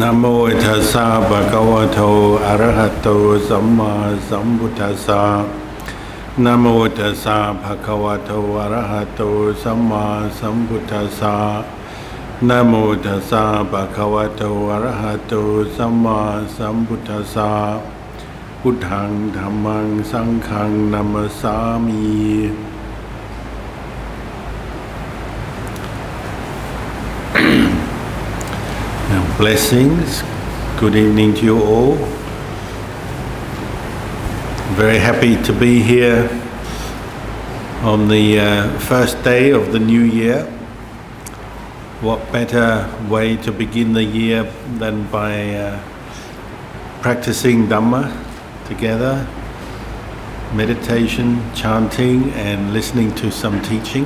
นะโมตัสสะภะคะวะโตอะระหะโตสัมมาสัมพุทธัสสะนะโมตัสสะภะคะวะโตอะระหะโตสัมมาสัมพุทธัสสะนะโมตัสสะภะคะวะโตอะระหะโตสัมมาสัมพุทธัสสะพุทธังธัมมังสังฆังนะมัสสามิ Blessings. Good evening to you all. Very happy to be here on the first day of the new year. What better way to begin the year than by practicing Dhamma together, meditation, chanting, and listening to some teaching.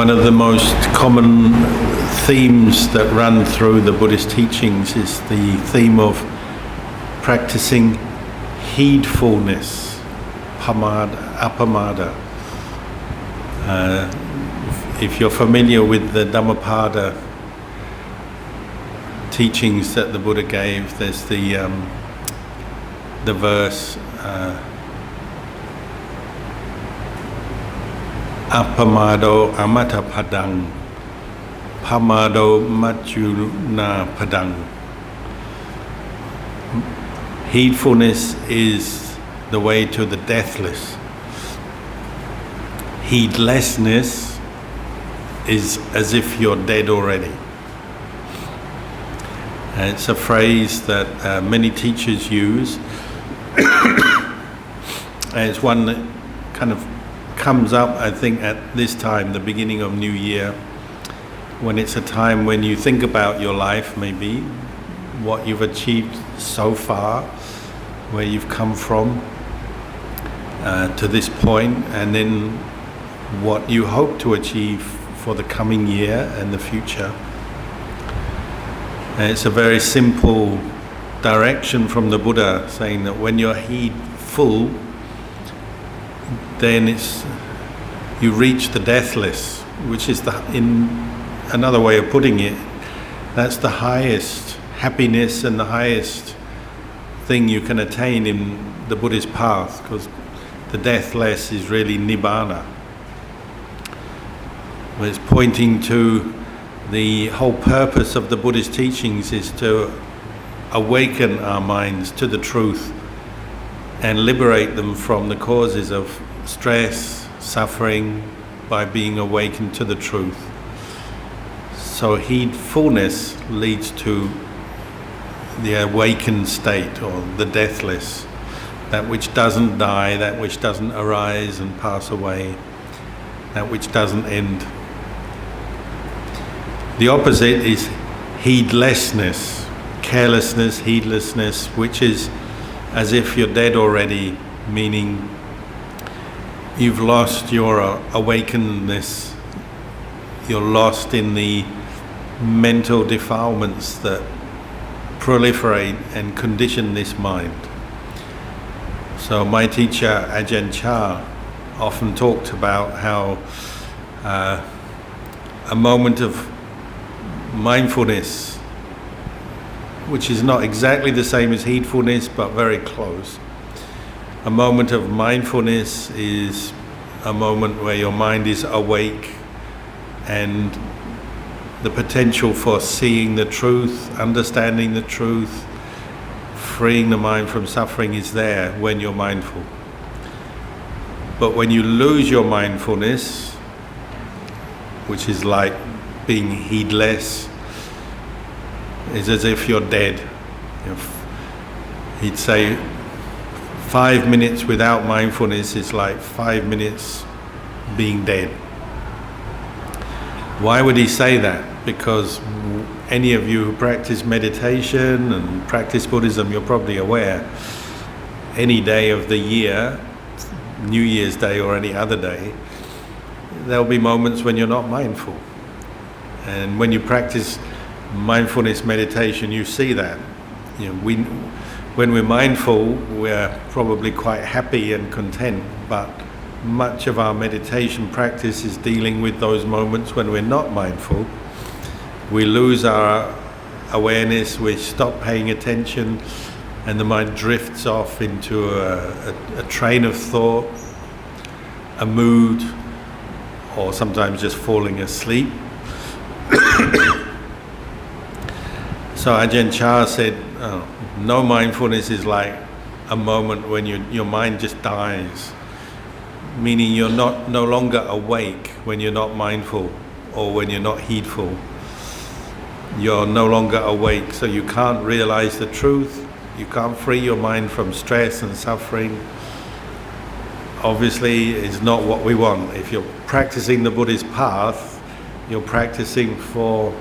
One of the most common themes that run through the Buddhist teachings is the theme of practicing heedfulness, apamada. If you're familiar with the Dhammapada teachings that the Buddha gave, there's the verse Apamado amata padang, pamado majjuna padang. Heedfulness is the way to the deathless. Heedlessness is as if you're dead already. And it's a phrase that many teachers use, and it's one that kind of comes up, I think, at this time, the beginning of New Year, when it's a time when you think about your life, maybe what you've achieved so far, where you've come from to this point, and then what you hope to achieve for the coming year and the future. And it's a very simple direction from the Buddha, saying that when you're heedful, then you reach the deathless, which is in another way of putting it, that's the highest happiness and the highest thing you can attain in the Buddhist path, because the deathless is really nibbana. It's pointing to the whole purpose of the Buddhist teachings is to awaken our minds to the truth and liberate them from the causes of stress, suffering, by being awakened to the truth. So heedfulness leads to the awakened state, or the deathless, that which doesn't die, that which doesn't arise and pass away, that which doesn't end. The opposite is heedlessness, carelessness, heedlessness, which is as if you're dead already, meaning you've lost your awakenedness, you're lost in the mental defilements that proliferate and condition this mind. So my teacher Ajahn Chah often talked about how a moment of mindfulness, which is not exactly the same as heedfulness but very close. A moment of mindfulness is a moment where your mind is awake and the potential for seeing the truth, understanding the truth, freeing the mind from suffering is there when you're mindful. But when you lose your mindfulness, which is like being heedless, it's as if you're dead. He'd say 5 minutes without mindfulness is like 5 minutes being dead. Why would he say that? Because any of you who practice meditation and practice Buddhism, you're probably aware, any day of the year, New Year's Day or any other day, there'll be moments when you're not mindful. And when you practice mindfulness meditation, you see that. When we're mindful, we're probably quite happy and content, but much of our meditation practice is dealing with those moments when we're not mindful. We lose our awareness, we stop paying attention, and the mind drifts off into a train of thought, a mood, or sometimes just falling asleep. So Ajahn Chah said, no mindfulness is like a moment when your mind just dies, meaning you're no longer awake when you're not mindful or when you're not heedful. You're no longer awake, so you can't realize the truth, you can't free your mind from stress and suffering. Obviously, it's not what we want. If you're practicing the Buddhist path, you're practicing for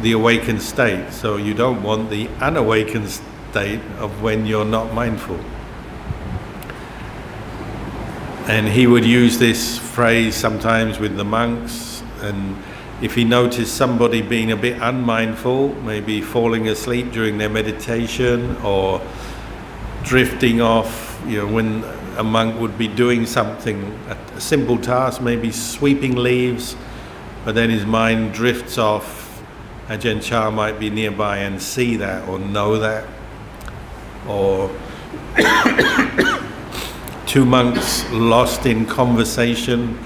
the awakened state, so you don't want the unawakened state of when you're not mindful. And he would use this phrase sometimes with the monks, and if he noticed somebody being a bit unmindful, maybe falling asleep during their meditation or drifting off, when a monk would be doing something, a simple task, maybe sweeping leaves, but then his mind drifts off, Ajahn Chah might be nearby and see that or know that. Or two monks lost in conversation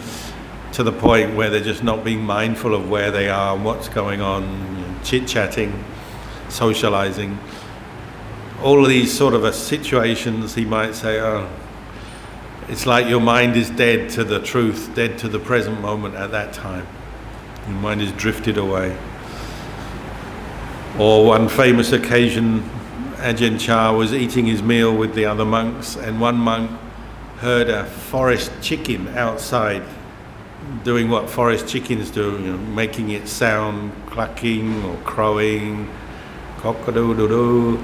to the point where they're just not being mindful of where they are and what's going on, chit-chatting, socializing. All of these sort of situations, he might say, it's like your mind is dead to the truth, dead to the present moment at that time. Your mind is drifted away. Or one famous occasion, Ajahn Chah was eating his meal with the other monks, and one monk heard a forest chicken outside doing what forest chickens do, making it sound, clucking or crowing, cock-a-doodle-doo,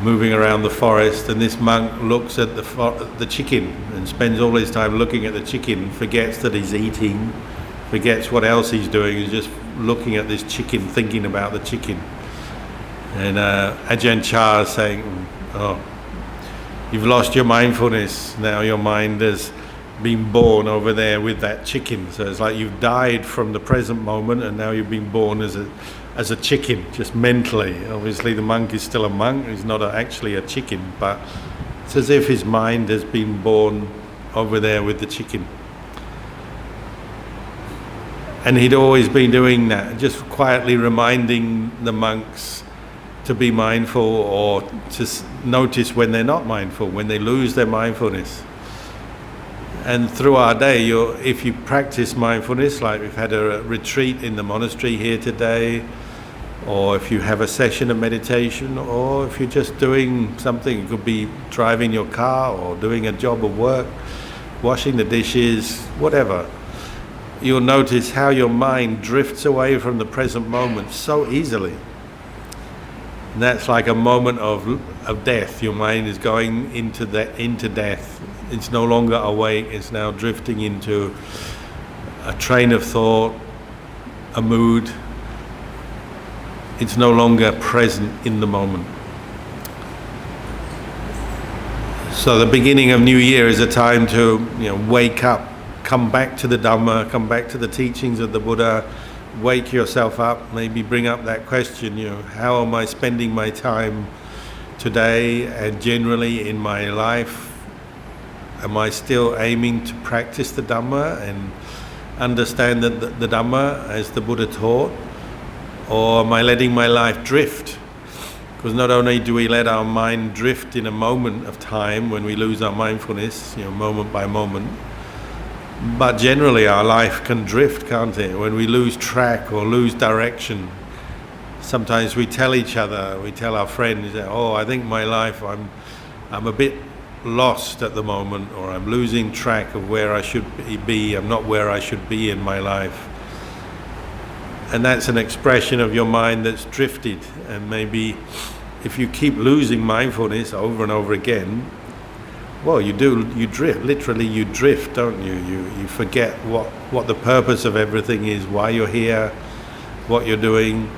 moving around the forest. And this monk looks at the chicken and spends all his time looking at the chicken, forgets that he's eating, forgets what else he's doing, he's just looking at this chicken, thinking about the chicken. And Ajahn Chah is saying, you've lost your mindfulness, now your mind has been born over there with that chicken. So it's like you've died from the present moment and now you've been born as a chicken, just mentally. Obviously the monk is still a monk, he's not actually a chicken, but it's as if his mind has been born over there with the chicken. And he'd always been doing that, just quietly reminding the monks to be mindful or to notice when they're not mindful, when they lose their mindfulness. And through our day, if you practice mindfulness, like we've had a retreat in the monastery here today, or if you have a session of meditation, or if you're just doing something, it could be driving your car or doing a job of work, washing the dishes, whatever, you'll notice how your mind drifts away from the present moment so easily. And that's like a moment of death. Your mind is going into death. It's no longer awake, it's now drifting into a train of thought, a mood. It's no longer present in the moment. So the beginning of New Year is a time to wake up, come back to the Dhamma, come back to the teachings of the Buddha, wake yourself up, maybe bring up that question, how am I spending my time today and generally in my life? Am I still aiming to practice the Dhamma and understand the Dhamma as the Buddha taught? Or am I letting my life drift? Because not only do we let our mind drift in a moment of time when we lose our mindfulness, moment by moment, but generally our life can drift, can't it? When we lose track or lose direction, sometimes we tell each other, we tell our friends, I think my life, I'm a bit lost at the moment, or I'm losing track of where I should be, I'm not where I should be in my life. And that's an expression of your mind that's drifted. And maybe if you keep losing mindfulness over and over again, well, you drift, literally you drift, don't you? You forget what the purpose of everything is, why you're here, what you're doing.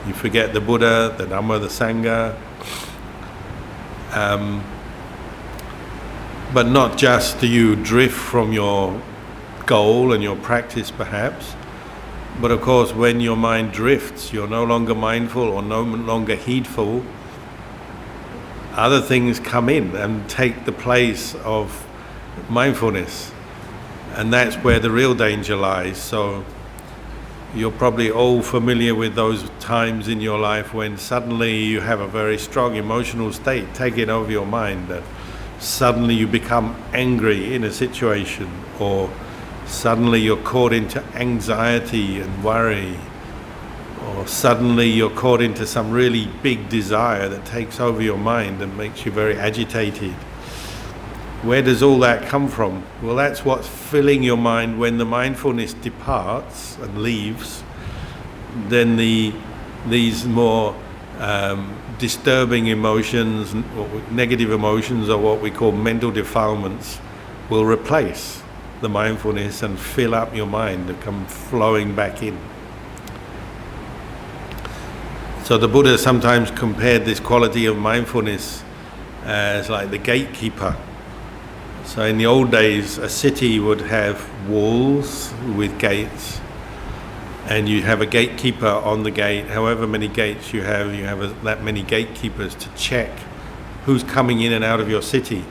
You forget the Buddha, the Dhamma, the Sangha. But not just do you drift from your goal and your practice perhaps, but of course when your mind drifts, you're no longer mindful or no longer heedful, other things come in and take the place of mindfulness. And that's where the real danger lies. So you're probably all familiar with those times in your life when suddenly you have a very strong emotional state taking over your mind, that suddenly you become angry in a situation, or suddenly you're caught into anxiety and worry, or suddenly you're caught into some really big desire that takes over your mind and makes you very agitated. Where does all that come from? Well, that's what's filling your mind. When the mindfulness departs and leaves, then these more disturbing emotions, negative emotions, or what we call mental defilements, will replace the mindfulness and fill up your mind and come flowing back in. So the Buddha sometimes compared this quality of mindfulness as like the gatekeeper. So in the old days, a city would have walls with gates, and you have a gatekeeper on the gate. However many gates you have that many gatekeepers to check who's coming in and out of your city.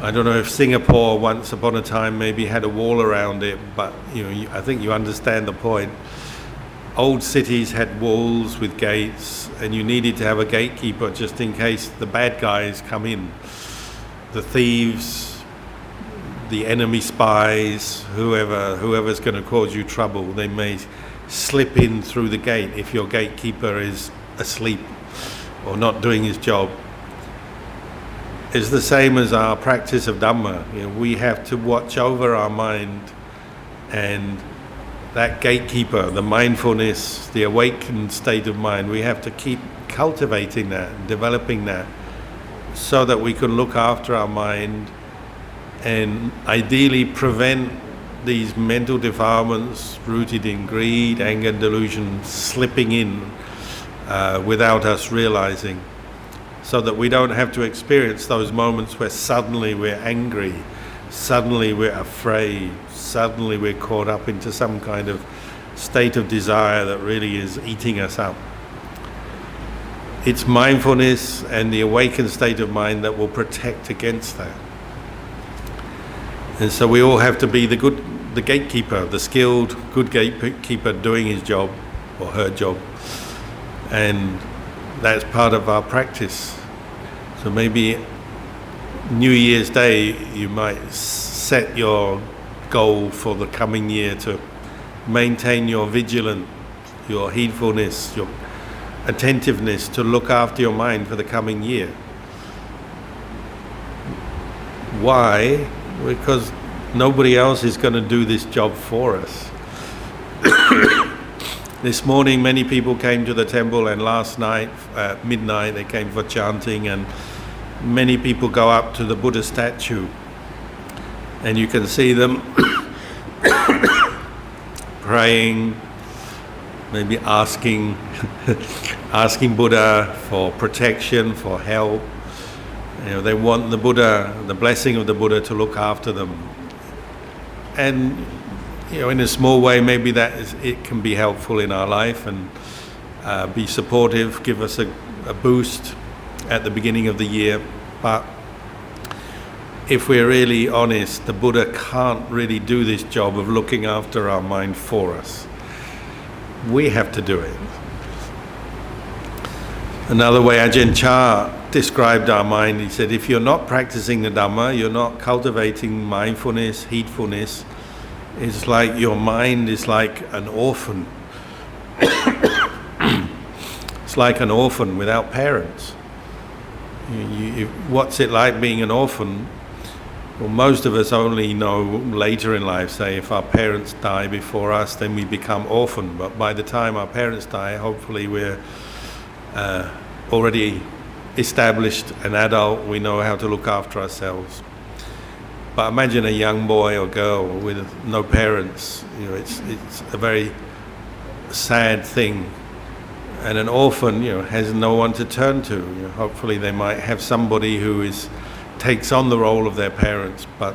I don't know if Singapore once upon a time maybe had a wall around it, but I think you understand the point. Old cities had walls with gates, and you needed to have a gatekeeper just in case the bad guys come in. The thieves, the enemy spies, whoever's going to cause you trouble, they may slip in through the gate if your gatekeeper is asleep or not doing his job. It's the same as our practice of Dhamma. We have to watch over our mind, and that gatekeeper, the mindfulness, the awakened state of mind, we have to keep cultivating that and developing that, so that we can look after our mind and ideally prevent these mental defilements rooted in greed, anger, and delusion slipping in without us realizing, so that we don't have to experience those moments where suddenly we're angry, suddenly we're afraid, suddenly we're caught up into some kind of state of desire that really is eating us up. It's mindfulness and the awakened state of mind that will protect against that. And so we all have to be the gatekeeper, the skilled, good gatekeeper doing his job or her job. And that's part of our practice. So maybe New Year's Day, you might set your goal for the coming year to maintain your vigilance, your heedfulness, your attentiveness, to look after your mind for the coming year. Why? Because nobody else is going to do this job for us. This morning many people came to the temple, and last night at midnight they came for chanting, and many people go up to the Buddha statue and you can see them praying, maybe asking Buddha for protection, for help. They want the Buddha, the blessing of the Buddha, to look after them. And in a small way, maybe it can be helpful in our life and be supportive, give us a boost at the beginning of the year. But if we're really honest, the Buddha can't really do this job of looking after our mind for us. We have to do it. Another way Ajahn Chah described our mind, he said, if you're not practicing the Dhamma, you're not cultivating mindfulness, heedfulness, it's like your mind is like an orphan. It's like an orphan without parents. What's it like being an orphan? Well, most of us only know later in life, say if our parents die before us, then we become orphan. But by the time our parents die, hopefully we're already established, an adult, we know how to look after ourselves. But imagine a young boy or girl with no parents. It's a very sad thing. And an orphan, has no one to turn to. Hopefully they might have somebody who is takes on the role of their parents, but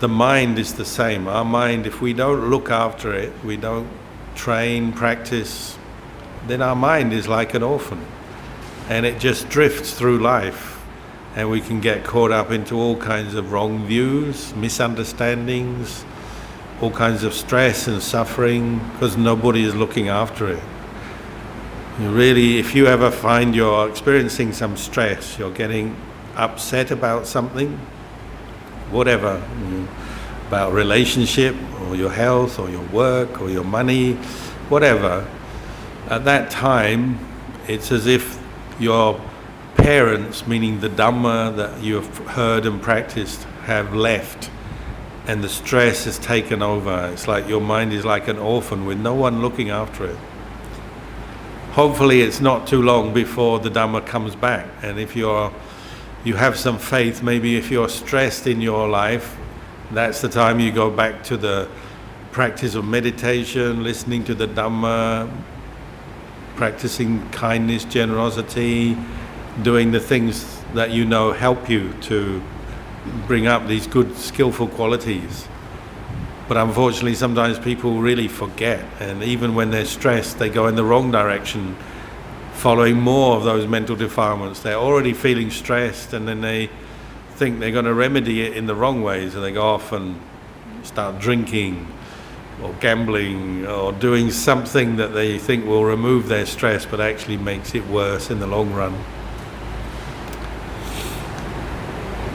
the mind is the same. Our mind, if we don't look after it, we don't train, practice, then our mind is like an orphan, and it just drifts through life, and we can get caught up into all kinds of wrong views, misunderstandings, all kinds of stress and suffering, because nobody is looking after it. Really, if you ever find you're experiencing some stress, you're getting upset about something, whatever, about relationship or your health or your work or your money, whatever, at that time it's as if your parents, meaning the Dhamma that you have heard and practiced, have left, and the stress has taken over. It's like your mind is like an orphan with no one looking after it. Hopefully it's not too long before the Dhamma comes back, and if you have some faith, maybe if you're stressed in your life, that's the time you go back to the practice of meditation, listening to the Dhamma, practicing kindness, generosity, doing the things that you know help you to bring up these good, skillful qualities. But unfortunately, sometimes people really forget, and even when they're stressed, they go in the wrong direction, following more of those mental defilements. They're already feeling stressed, and then they think they're going to remedy it in the wrong way, so they go off and start drinking or gambling or doing something that they think will remove their stress, but actually makes it worse in the long run.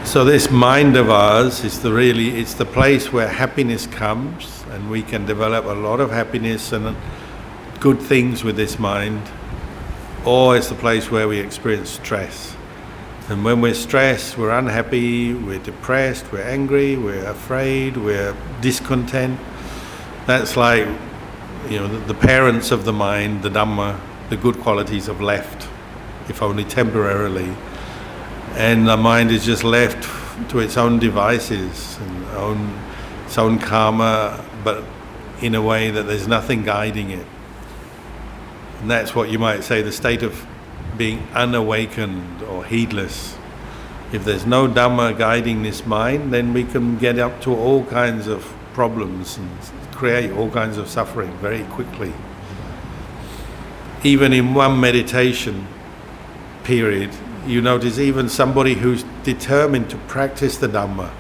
So this mind of ours is it's the place where happiness comes, and we can develop a lot of happiness and good things with this mind, or it's the place where we experience stress. And when we're stressed, we're unhappy, we're depressed, we're angry, we're afraid, we're discontent. That's like, the parents of the mind, the Dhamma, the good qualities have left, if only temporarily. And the mind is just left to its own devices and its own karma, but in a way that there's nothing guiding it. And that's what you might say the state of being unawakened or heedless. If there's no Dhamma guiding this mind, then we can get up to all kinds of problems and create all kinds of suffering very quickly. Even in one meditation period, you notice even somebody who's determined to practice the Dhamma,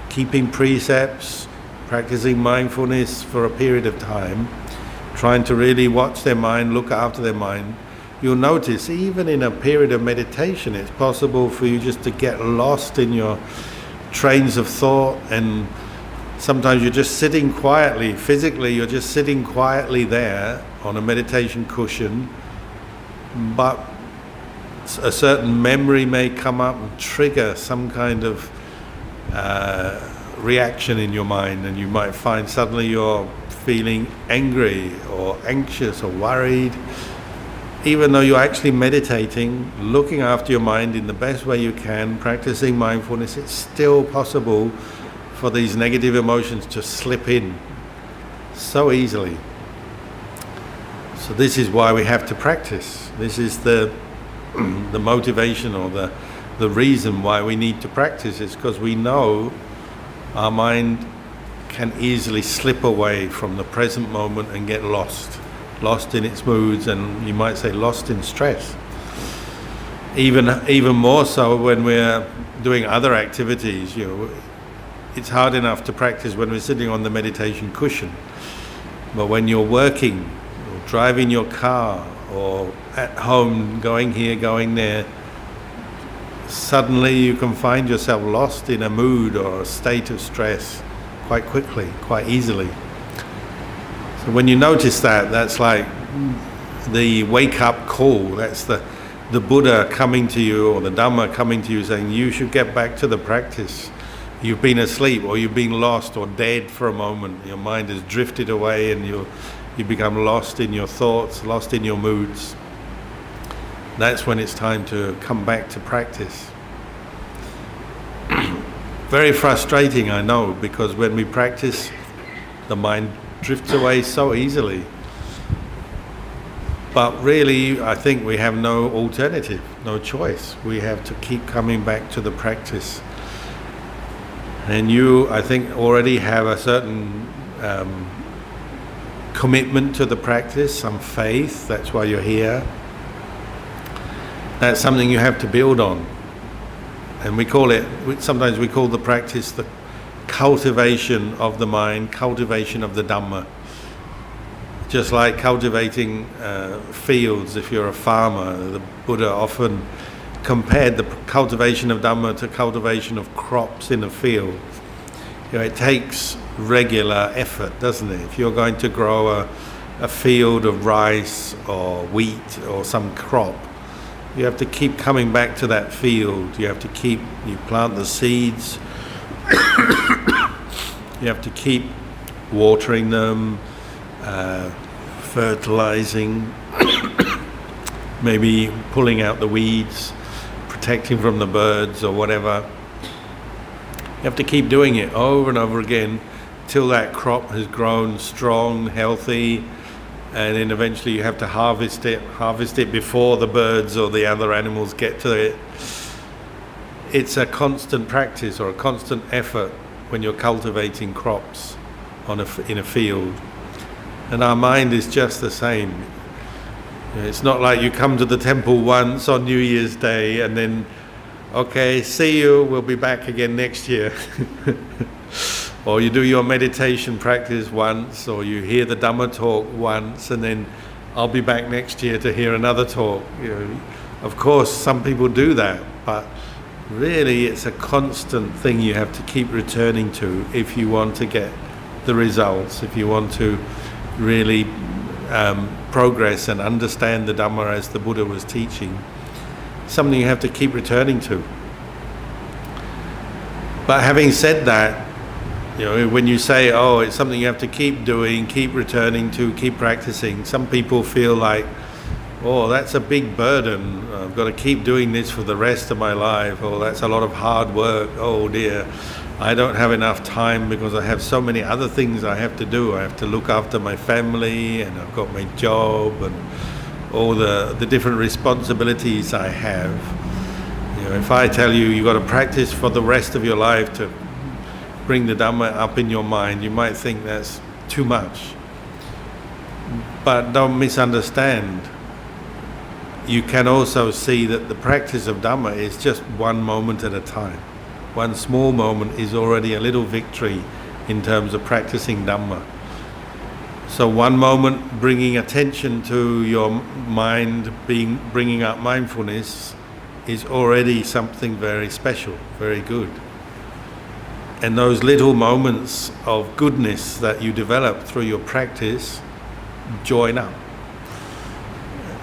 keeping precepts, practicing mindfulness for a period of time, trying to really watch their mind, look after their mind, you'll notice even in a period of meditation it's possible for you just to get lost in your trains of thought, and sometimes you're just sitting quietly, physically you're just sitting quietly there on a meditation cushion, but a certain memory may come up and trigger some kind of reaction in your mind, and you might find suddenly you're feeling angry or anxious or worried. Even though you're actually meditating, looking after your mind in the best way you can, practicing mindfulness, it's still possible for these negative emotions to slip in so easily. So this is why we have to practice. This is the motivation or the reason why we need to practice, is because we know our mind can easily slip away from the present moment and get lost in its moods, and you might say lost in stress. Even more so when we're doing other activities. It's hard enough to practice when we're sitting on the meditation cushion, but when you're working or driving your car or at home, going here, going there, suddenly you can find yourself lost in a mood or a state of stress quite quickly, quite easily. So when you notice that, that's like the wake-up call. That's the Buddha coming to you, or the Dhamma coming to you, saying you should get back to the practice. You've been asleep, or you've been lost or dead for a moment. Your mind has drifted away, and you become lost in your thoughts, lost in your moods. That's when it's time to come back to practice. Very frustrating, I know, because when we practice, the mind drifts away so easily. But really, I think we have no alternative, no choice. We have to keep coming back to the practice. And you, I think, already have a certain commitment to the practice, some faith. That's why you're here. That's something you have to build on. And sometimes we call the practice the cultivation of the mind, cultivation of the Dhamma. Just like cultivating fields, if you're a farmer, the Buddha often compared the cultivation of Dhamma to cultivation of crops in a field. It takes regular effort, doesn't it? If you're going to grow a field of rice or wheat or some crop, you have to keep coming back to that field. You plant the seeds, you have to keep watering them, fertilizing, maybe pulling out the weeds, protecting from the birds or whatever. You have to keep doing it over and over again till that crop has grown strong, healthy, and then eventually you have to harvest it before the birds or the other animals get to it. It's a constant practice or a constant effort when you're cultivating crops in a field. And our mind is just the same. It's not like you come to the temple once on New Year's Day and then, okay, see you, we'll be back again next year. Or you do your meditation practice once, or you hear the Dhamma talk once, and then I'll be back next year to hear another talk. Of course, some people do that, but really it's a constant thing you have to keep returning to if you want to get the results, if you want to really progress and understand the Dhamma as the Buddha was teaching. Something you have to keep returning to. But having said that, when you say, oh, it's something you have to keep doing, keep returning to, keep practicing, some people feel like, oh, that's a big burden. I've got to keep doing this for the rest of my life. Oh, that's a lot of hard work. Oh dear, I don't have enough time because I have so many other things I have to do. I have to look after my family, and I've got my job, and all the different responsibilities I have. If I tell you you've got to practice for the rest of your life to bring the Dhamma up in your mind, you might think that's too much. But don't misunderstand. You can also see that the practice of Dhamma is just one moment at a time. One small moment is already a little victory in terms of practicing Dhamma. So one moment bringing attention to your mind, bringing up mindfulness, is already something very special, very good. And those little moments of goodness that you develop through your practice join up.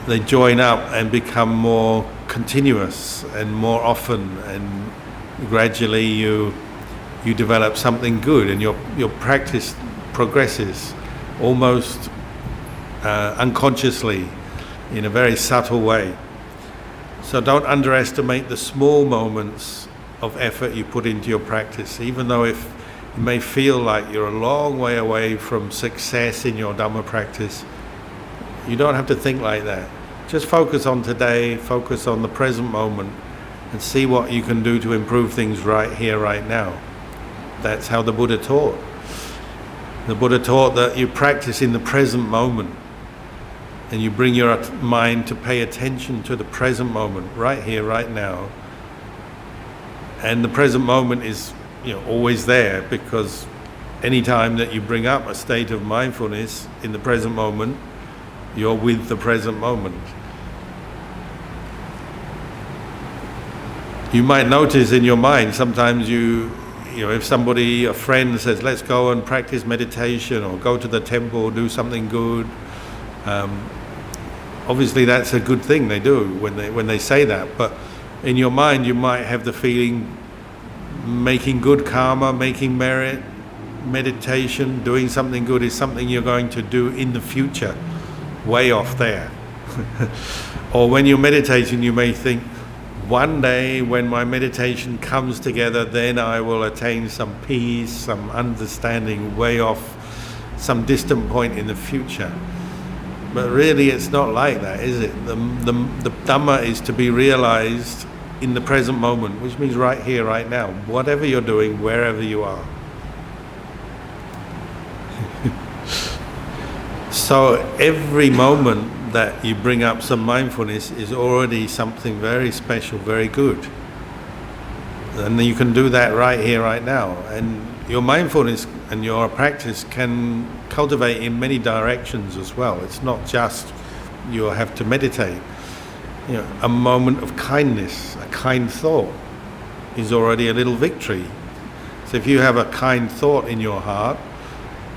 They join up and become more continuous and more often, and gradually you develop something good, and your practice progresses almost unconsciously in a very subtle way. So don't underestimate the small moments of effort you put into your practice, even though if it may feel like you're a long way away from success in your Dhamma practice. You don't have to think like that. Just focus on today, focus on the present moment, and see what you can do to improve things right here, right now. That's how the Buddha taught. The Buddha taught that you practice in the present moment, and you bring your mind to pay attention to the present moment, right here, right now. And the present moment is, always there, because any time that you bring up a state of mindfulness in the present moment, you're with the present moment. You might notice in your mind, sometimes if somebody, a friend says, let's go and practice meditation or go to the temple, do something good. Obviously that's a good thing they do when they say that, but in your mind you might have the feeling making good karma, making merit, meditation, doing something good is something you're going to do in the future, way off there. Or when you're meditating, you may think, one day when my meditation comes together, then I will attain some peace, some understanding way off, some distant point in the future. But really it's not like that, is it? The Dhamma is to be realized in the present moment, which means right here, right now, whatever you're doing, wherever you are. So every moment that you bring up some mindfulness is already something very special, very good. And you can do that right here, right now. And your mindfulness and your practice can cultivate in many directions as well. It's not just you have to meditate. You know, a moment of kindness, a kind thought is already a little victory. So if you have a kind thought in your heart,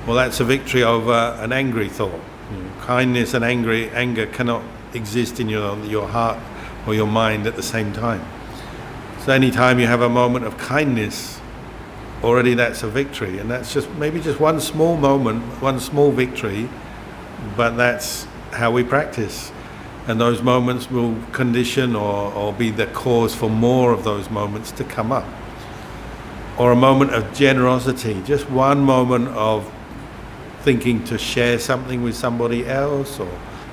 well, that's a victory over an angry thought. You know, kindness and anger cannot exist in your heart or your mind at the same time. So any time you have a moment of kindness, already that's a victory. And that's just maybe just one small moment, one small victory, but that's how we practice. And those moments will condition or be the cause for more of those moments to come up. Or a moment of generosity, just one moment of thinking to share something with somebody else or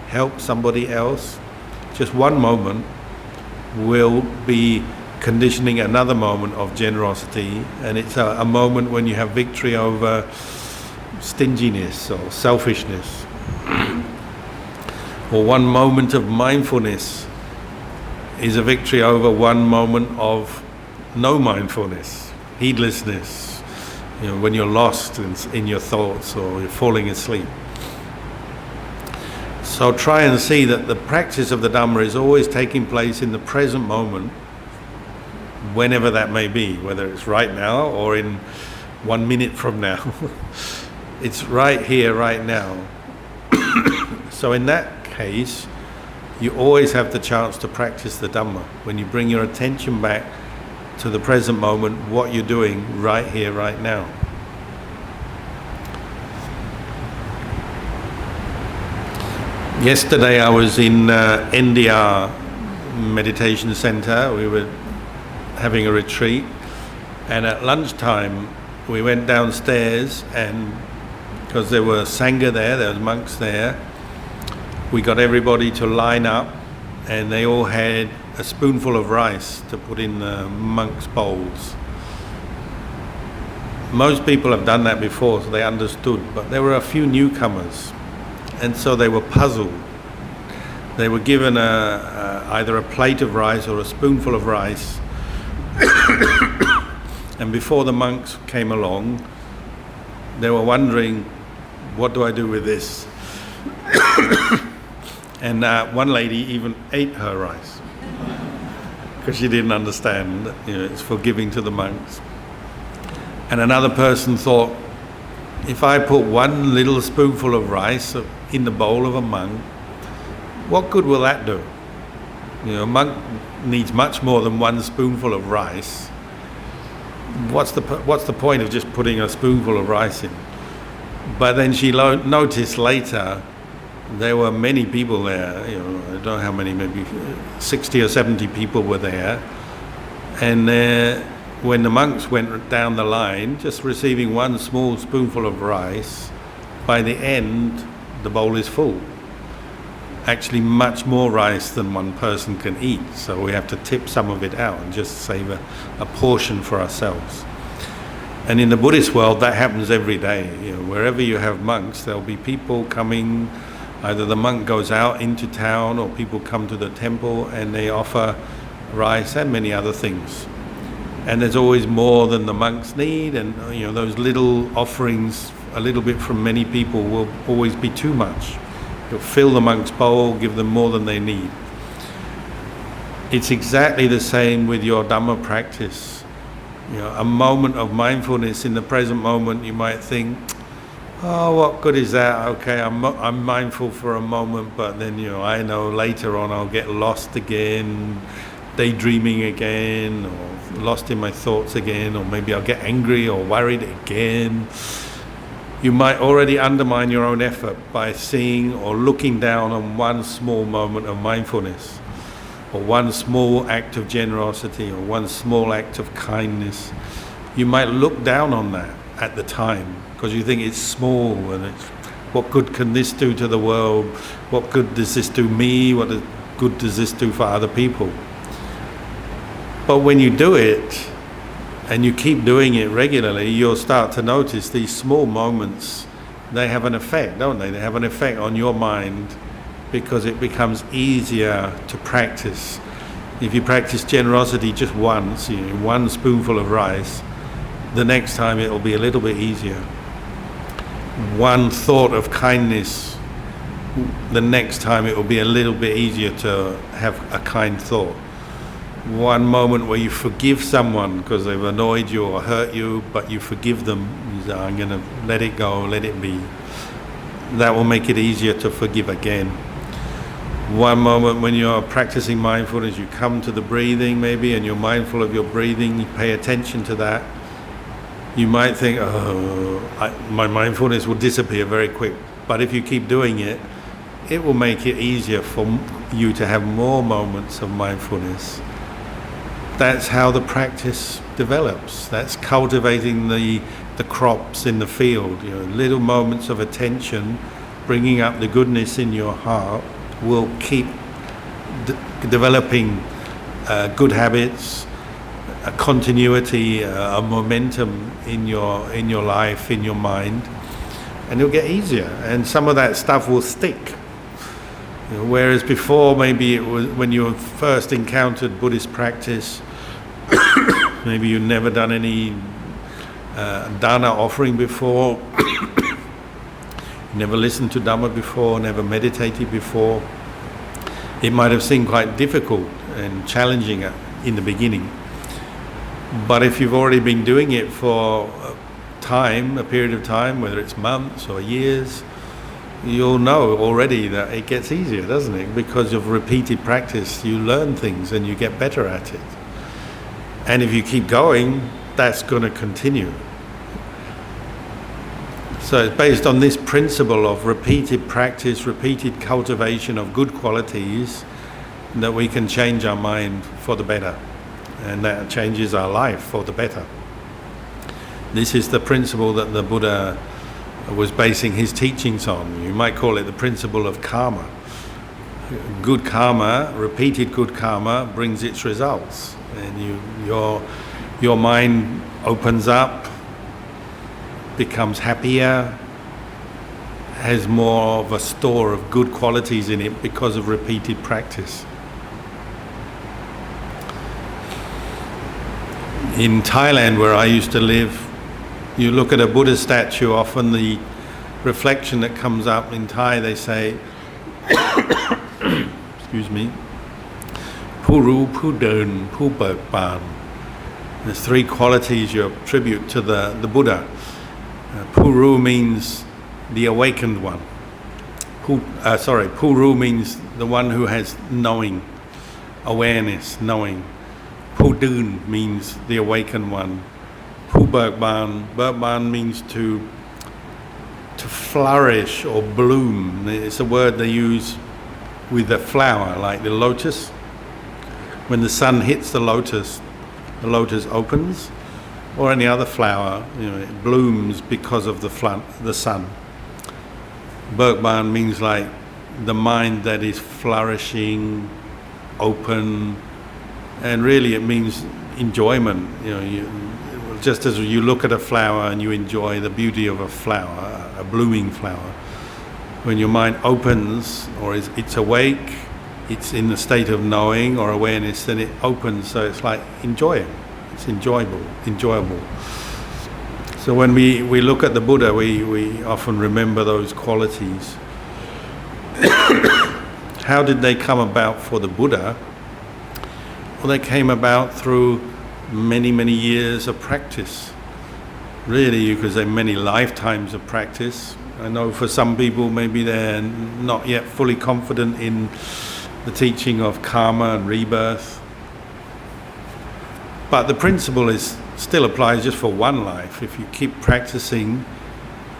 help somebody else. Just one moment will be conditioning another moment of generosity, and it's a moment when you have victory over stinginess or selfishness. Or one moment of mindfulness is a victory over one moment of no mindfulness, heedlessness, you know, when you're lost in your thoughts or you're falling asleep. So try and see that the practice of the Dhamma is always taking place in the present moment, whenever that may be, whether it's right now or in 1 minute from now. It's right here, right now. So in that case, you always have the chance to practice the Dhamma. When you bring your attention back to the present moment, what you're doing right here, right now. Yesterday I was in NDR Meditation Center. We were having a retreat, and at lunchtime we went downstairs, and because there were Sangha there was monks there, we got everybody to line up, and they all had a spoonful of rice to put in the monks' bowls. Most people have done that before, so they understood, but there were a few newcomers, and so they were puzzled. They were given either a plate of rice or a spoonful of rice, and before the monks came along, they were wondering, what do I do with this? And one lady even ate her rice because she didn't understand, you know, it's for giving to the monks. And another person thought, if I put one little spoonful of rice in the bowl of a monk, what good will that do? You know, a monk needs much more than one spoonful of rice. What's the point of just putting a spoonful of rice in? But then she noticed later there were many people there. You know, I don't know how many, maybe 60 or 70 people were there. And when the monks went down the line, just receiving one small spoonful of rice, by the end the bowl is full. Actually much more rice than one person can eat, so we have to tip some of it out and just save a portion for ourselves. And in the Buddhist world that happens every day. You know, wherever you have monks, there'll be people coming, either the monk goes out into town or people come to the temple and they offer rice and many other things. And there's always more than the monks need, and you know, those little offerings, a little bit from many people, will always be too much. You'll fill the monk's bowl, give them more than they need. It's exactly the same with your Dhamma practice. You know, a moment of mindfulness in the present moment, you might think, oh, what good is that? Okay, I'm mindful for a moment, but then, you know, I know later on I'll get lost again, daydreaming again, or lost in my thoughts again, or maybe I'll get angry or worried again. You might already undermine your own effort by seeing or looking down on one small moment of mindfulness, or one small act of generosity, or one small act of kindness. You might look down on that at the time because you think it's small and it's What good can this do to the world? What good does this do me? What good does this do for other people? But when you do it, and you keep doing it regularly, you'll start to notice these small moments, they have an effect, don't they? They have an effect on your mind because it becomes easier to practice. If you practice generosity just once, one spoonful of rice, the next time it'll be a little bit easier. One thought of kindness, the next time it will be a little bit easier to have a kind thought. One moment where you forgive someone because they've annoyed you or hurt you, but you forgive them, you say, I'm going to let it go, let it be. That will make it easier to forgive again. One moment when you're practicing mindfulness, you come to the breathing maybe, and you're mindful of your breathing, you pay attention to that. You might think, my mindfulness will disappear very quick. But if you keep doing it, it will make it easier for you to have more moments of mindfulness. That's how the practice develops. That's cultivating the crops in the field. Little moments of attention, bringing up the goodness in your heart, will keep developing good habits, a continuity, a momentum in your life, in your mind, and it'll get easier. And some of that stuff will stick. Whereas before, maybe it was when you first encountered Buddhist practice, maybe you've never done any dana offering before, never listened to Dhamma before, never meditated before. It might have seemed quite difficult and challenging in the beginning. But if you've already been doing it for a period of time, whether it's months or years, you'll know already that it gets easier, doesn't it? Because of repeated practice, you learn things and you get better at it. And if you keep going, that's going to continue. So it's based on this principle of repeated practice, repeated cultivation of good qualities, that we can change our mind for the better. And that changes our life for the better. This is the principle that the Buddha was basing his teachings on. You might call it the principle of karma. Good karma, repeated good karma, brings its results. And your mind opens up, becomes happier, has more of a store of good qualities in it because of repeated practice. In Thailand, where I used to live, you look at a Buddha statue, often the reflection that comes up in Thai, they say, excuse me, Puru, Pudern, Pubakpan. There's three qualities you attribute to the Buddha. Puru means the awakened one. Puru means the one who has knowing, awareness, knowing. Pudern means the awakened one. Pubakpan means to flourish or bloom. It's a word they use with a flower, like the lotus. When the sun hits the lotus opens, or any other flower, it blooms because of the sun. Berkban means like the mind that is flourishing, open, and really it means enjoyment. Just as you look at a flower and you enjoy the beauty of a flower, a blooming flower, when your mind opens or it's awake, it's in the state of knowing or awareness, then it opens, so it's like enjoying. It's enjoyable. So when we look at the Buddha, we often remember those qualities. How did they come about for the Buddha? Well, they came about through many, many years of practice. Really, you could say many lifetimes of practice. I know for some people maybe they're not yet fully confident in the teaching of karma and rebirth. But the principle still applies just for one life. If you keep practicing,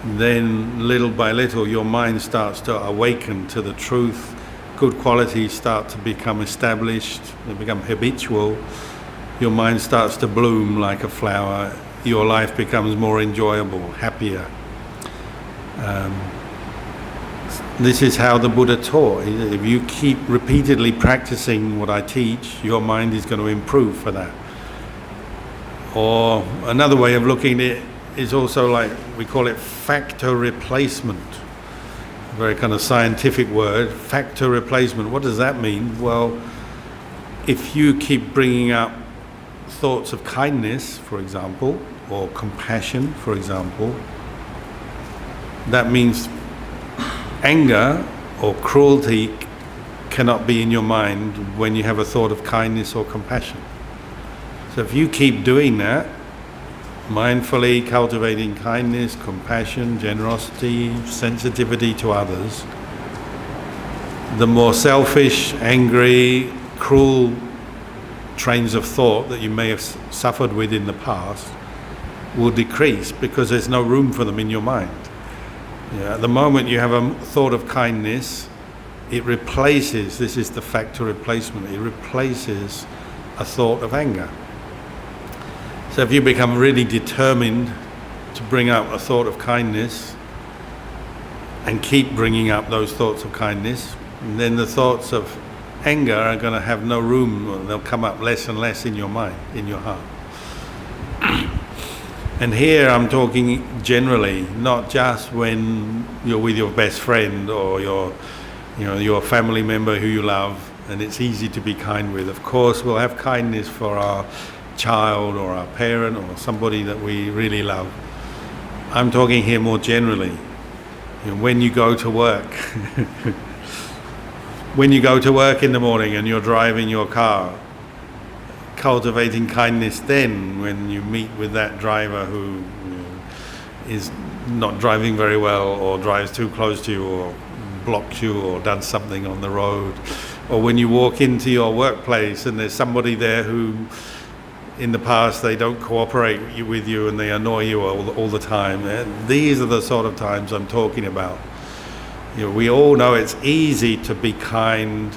then little by little your mind starts to awaken to the truth. Good qualities start to become established, they become habitual. Your mind starts to bloom like a flower. Your life becomes more enjoyable, happier. This is how the Buddha taught. If you keep repeatedly practicing what I teach, your mind is going to improve for that. Or another way of looking at it is also like, we call it factor replacement. A very kind of scientific word, factor replacement. What does that mean? Well, if you keep bringing up thoughts of kindness, for example, or compassion, for example, that means anger or cruelty cannot be in your mind when you have a thought of kindness or compassion. So if you keep doing that, mindfully cultivating kindness, compassion, generosity, sensitivity to others, the more selfish, angry, cruel trains of thought that you may have suffered with in the past will decrease, because there's no room for them in your mind. Yeah, at the moment you have a thought of kindness, it replaces, this is the factor replacement, it replaces a thought of anger. So if you become really determined to bring up a thought of kindness and keep bringing up those thoughts of kindness, then the thoughts of anger are going to have no room, they'll come up less and less in your mind, in your heart. And here I'm talking generally, not just when you're with your best friend or your family member who you love and it's easy to be kind with. Of course, we'll have kindness for our child or our parent or somebody that we really love. I'm talking here more generally. When you go to work, when you go to work in the morning and you're driving your car, cultivating kindness then when you meet with that driver who is not driving very well or drives too close to you or blocks you or does something on the road, or when you walk into your workplace and there's somebody there who in the past they don't cooperate with you and they annoy you all the time. These are the sort of times I'm talking about. We all know it's easy to be kind,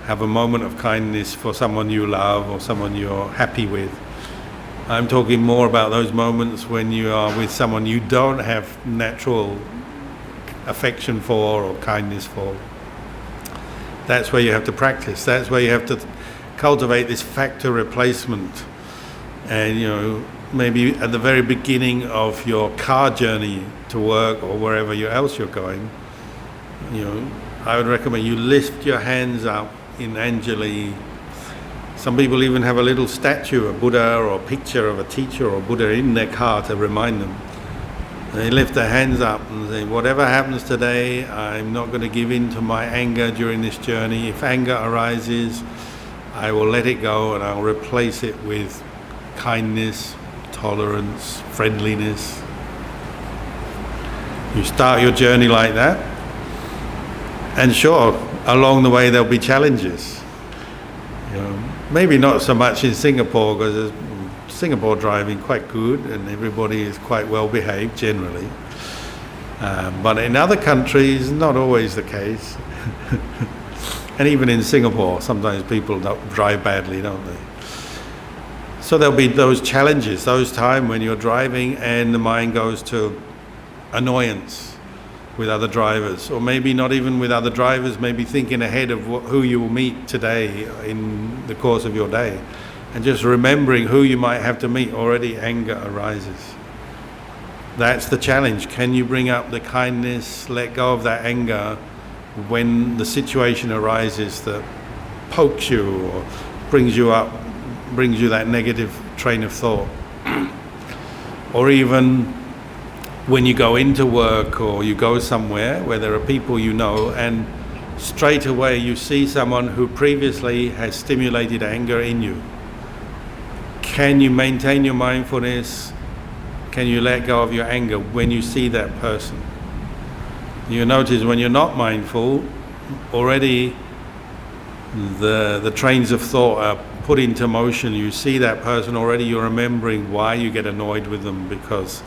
have a moment of kindness for someone you love or someone you're happy with. I'm talking more about those moments when you are with someone you don't have natural affection for or kindness for. That's where you have to practice. That's where you have to cultivate this factor replacement. And maybe at the very beginning of your car journey to work or wherever else you're going, I would recommend you lift your hands up in Anjali. Some people even have a little statue, a Buddha or a picture of a teacher or Buddha in their car to remind them. They lift their hands up and say, whatever happens today, I'm not going to give in to my anger during this journey. If anger arises, I will let it go and I'll replace it with kindness, tolerance, friendliness. You start your journey like that, and sure, along the way there'll be challenges. Maybe not so much in Singapore, because Singapore driving quite good and everybody is quite well behaved generally. But in other countries, not always the case. And even in Singapore, sometimes people drive badly, don't they? So there'll be those challenges, those times when you're driving and the mind goes to annoyance with other drivers, or maybe not even with other drivers, maybe thinking ahead of who you will meet today in the course of your day. And just remembering who you might have to meet, already anger arises. That's the challenge. Can you bring up the kindness, let go of that anger when the situation arises that pokes you or brings you up, brings you that negative train of thought? Or even when you go into work or you go somewhere where there are people you know and straight away you see someone who previously has stimulated anger in you. Can you maintain your mindfulness? Can you let go of your anger when you see that person? You notice when you're not mindful, already the trains of thought are put into motion. You see that person already, you're remembering why you get annoyed with them, because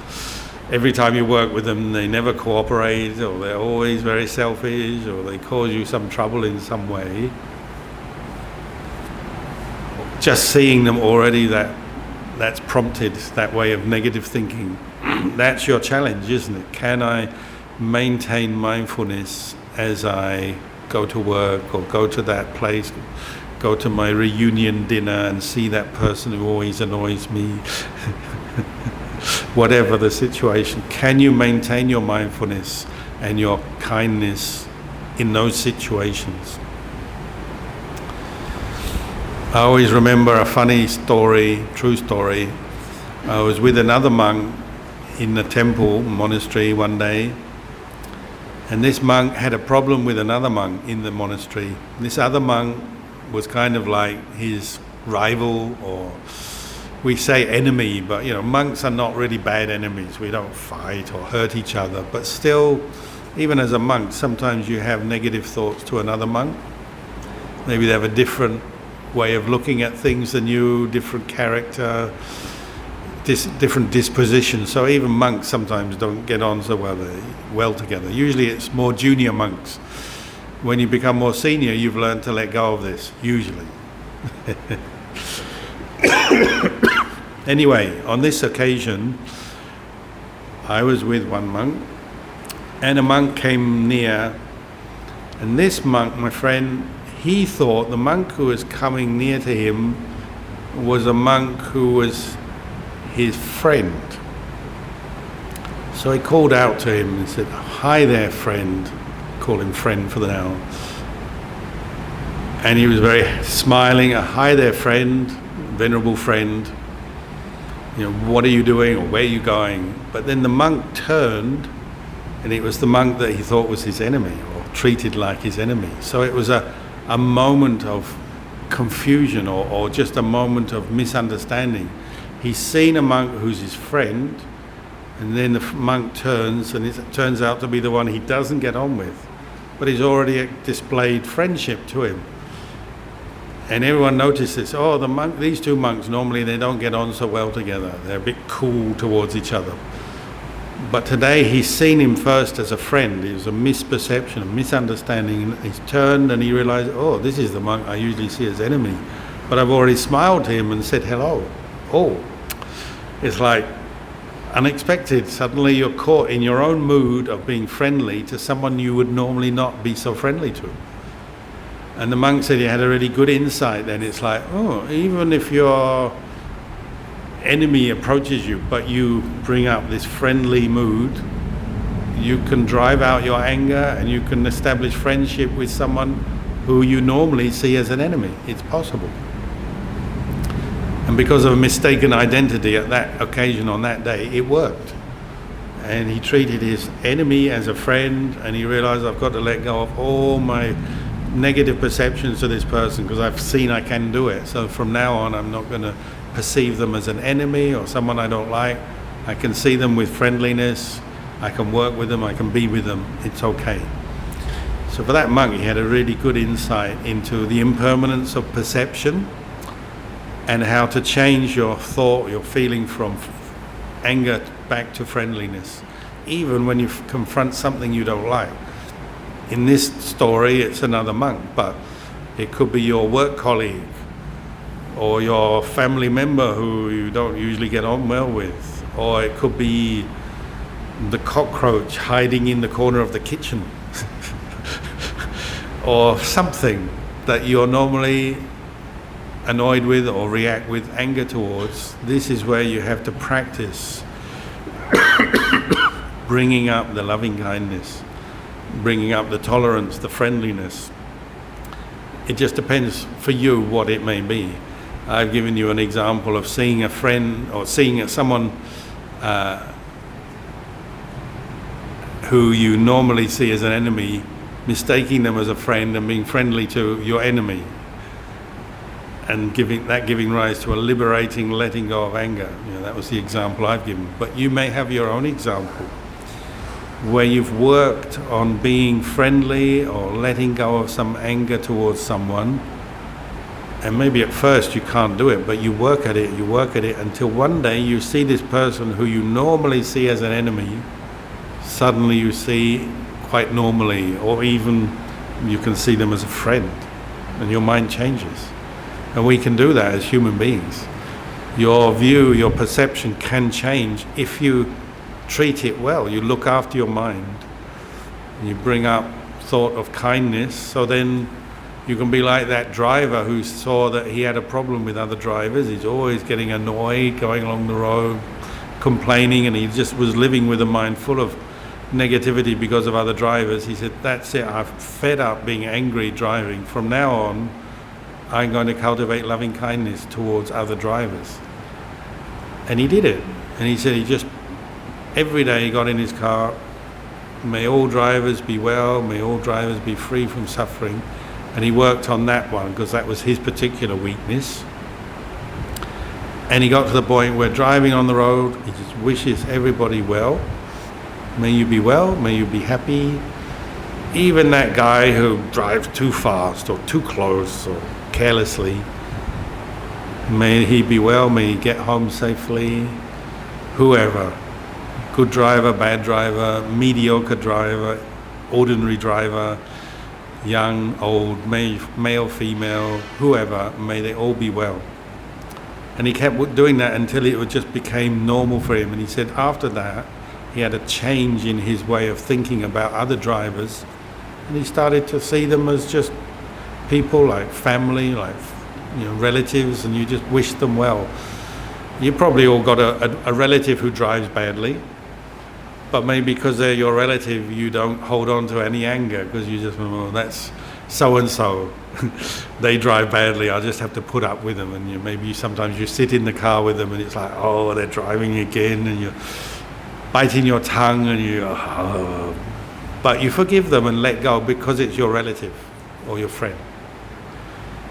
every time you work with them, they never cooperate, or they're always very selfish, or they cause you some trouble in some way. Just seeing them already, that's prompted that way of negative thinking. That's your challenge, isn't it? Can I maintain mindfulness as I go to work or go to that place, go to my reunion dinner and see that person who always annoys me, whatever the situation, can you maintain your mindfulness and your kindness in those situations? I always remember a funny story, true story. I was with another monk in the temple, monastery one day, and this monk had a problem with another monk in the monastery. This other monk was kind of like his rival, or we say enemy, but monks are not really bad enemies. We don't fight or hurt each other, but still, even as a monk, sometimes you have negative thoughts to another monk. Maybe they have a different way of looking at things than you, different character, different disposition. So even monks sometimes don't get on so well together. Usually it's more junior monks. When you become more senior, you've learned to let go of this, usually. Anyway, on this occasion, I was with one monk, and a monk came near, and this monk, my friend, he thought the monk who was coming near to him was a monk who was his friend. So he called out to him and said, "Hi there, friend." Call him friend for the now. And he was very smiling, "Hi there, friend, venerable friend. What are you doing, or where are you going?" But then the monk turned, and it was the monk that he thought was his enemy, or treated like his enemy. So it was a moment of confusion, or just a moment of misunderstanding. He's seen a monk who's his friend, and then the monk turns, and it turns out to be the one he doesn't get on with, but he's already displayed friendship to him. And everyone notices, these two monks, normally they don't get on so well together. They're a bit cool towards each other. But today he's seen him first as a friend. It was a misperception, a misunderstanding. He's turned and he realized, this is the monk I usually see as enemy. But I've already smiled to him and said hello. It's like unexpected. Suddenly you're caught in your own mood of being friendly to someone you would normally not be so friendly to. And the monk said he had a really good insight then. It's like, even if your enemy approaches you, but you bring up this friendly mood, you can drive out your anger and you can establish friendship with someone who you normally see as an enemy. It's possible. And because of a mistaken identity at that occasion on that day, it worked. And he treated his enemy as a friend, and he realized, I've got to let go of all my negative perceptions to this person because I've seen I can do it. So from now on, I'm not going to perceive them as an enemy or someone I don't like. I can see them with friendliness. I can work with them. I can be with them. It's okay. So for that monk, he had a really good insight into the impermanence of perception and how to change your thought, your feeling from anger back to friendliness, even when you confront something you don't like. In this story, it's another monk, but it could be your work colleague or your family member who you don't usually get on well with, or it could be the cockroach hiding in the corner of the kitchen or something that you're normally annoyed with or react with anger towards. This is where you have to practice bringing up the loving kindness, bringing up the tolerance, the friendliness. It just depends for you what it may be. I've given you an example of seeing a friend or seeing someone who you normally see as an enemy, mistaking them as a friend and being friendly to your enemy, and giving rise to a liberating letting go of anger. That was the example I've given. But you may have your own example where you've worked on being friendly or letting go of some anger towards someone, and maybe at first you can't do it, but you work at it until one day you see this person who you normally see as an enemy, suddenly you see quite normally, or even you can see them as a friend, and your mind changes. And we can do that as human beings. Your view, your perception can change if you treat it well. You look after your mind, and you bring up thought of kindness, so then you can be like that driver who saw that he had a problem with other drivers. He's always getting annoyed going along the road, complaining, and he just was living with a mind full of negativity because of other drivers. He said, that's it, I've fed up being angry driving. From now on, I'm going to cultivate loving kindness towards other drivers. And he did it. And he said he just, every day he got in his car, may all drivers be well, may all drivers be free from suffering. And he worked on that one because that was his particular weakness. And he got to the point where driving on the road, he just wishes everybody well. May you be well, may you be happy. Even that guy who drives too fast or too close or carelessly, may he be well, may he get home safely. Whoever, good driver, bad driver, mediocre driver, ordinary driver, young, old, male, female, whoever, may they all be well. And he kept doing that until it just became normal for him. And he said after that, he had a change in his way of thinking about other drivers, and he started to see them as just people, like family, like relatives, and you just wish them well. You probably all got a relative who drives badly, but maybe because they're your relative, you don't hold on to any anger because you just, oh, that's so and so. They drive badly, I'll just have to put up with them. And maybe sometimes you sit in the car with them and it's like, oh, they're driving again, and you're biting your tongue, and but you forgive them and let go because it's your relative or your friend.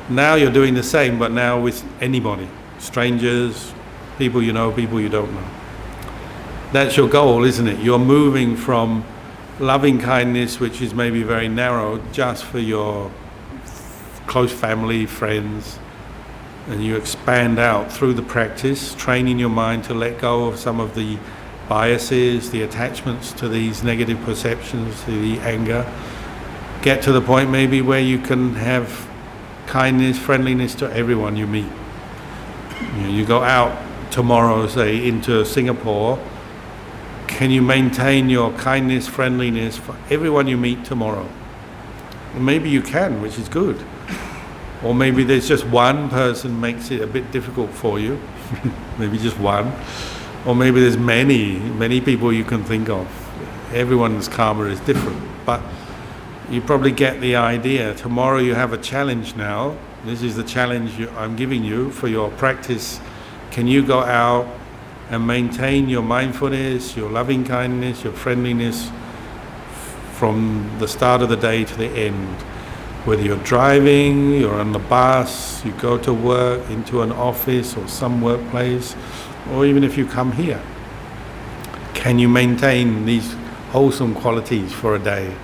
Now you're doing the same, but now with anybody, strangers, people you know, people you don't know. That's your goal, isn't it? You're moving from loving kindness, which is maybe very narrow, just for your close family, friends, and you expand out through the practice, training your mind to let go of some of the biases, the attachments to these negative perceptions, to the anger. Get to the point maybe where you can have kindness, friendliness to everyone you meet. You go out tomorrow, say, into Singapore, can you maintain your kindness, friendliness for everyone you meet tomorrow? And maybe you can, which is good. Or maybe there's just one person makes it a bit difficult for you, maybe just one. Or maybe there's many people you can think of. Everyone's karma is different, but you probably get the idea. Tomorrow you have a challenge now. This is the challenge I'm giving you for your practice. Can you go out and maintain your mindfulness, your loving kindness, your friendliness from the start of the day to the end? Whether you're driving, you're on the bus, you go to work, into an office or some workplace, or even if you come here, can you maintain these wholesome qualities for a day?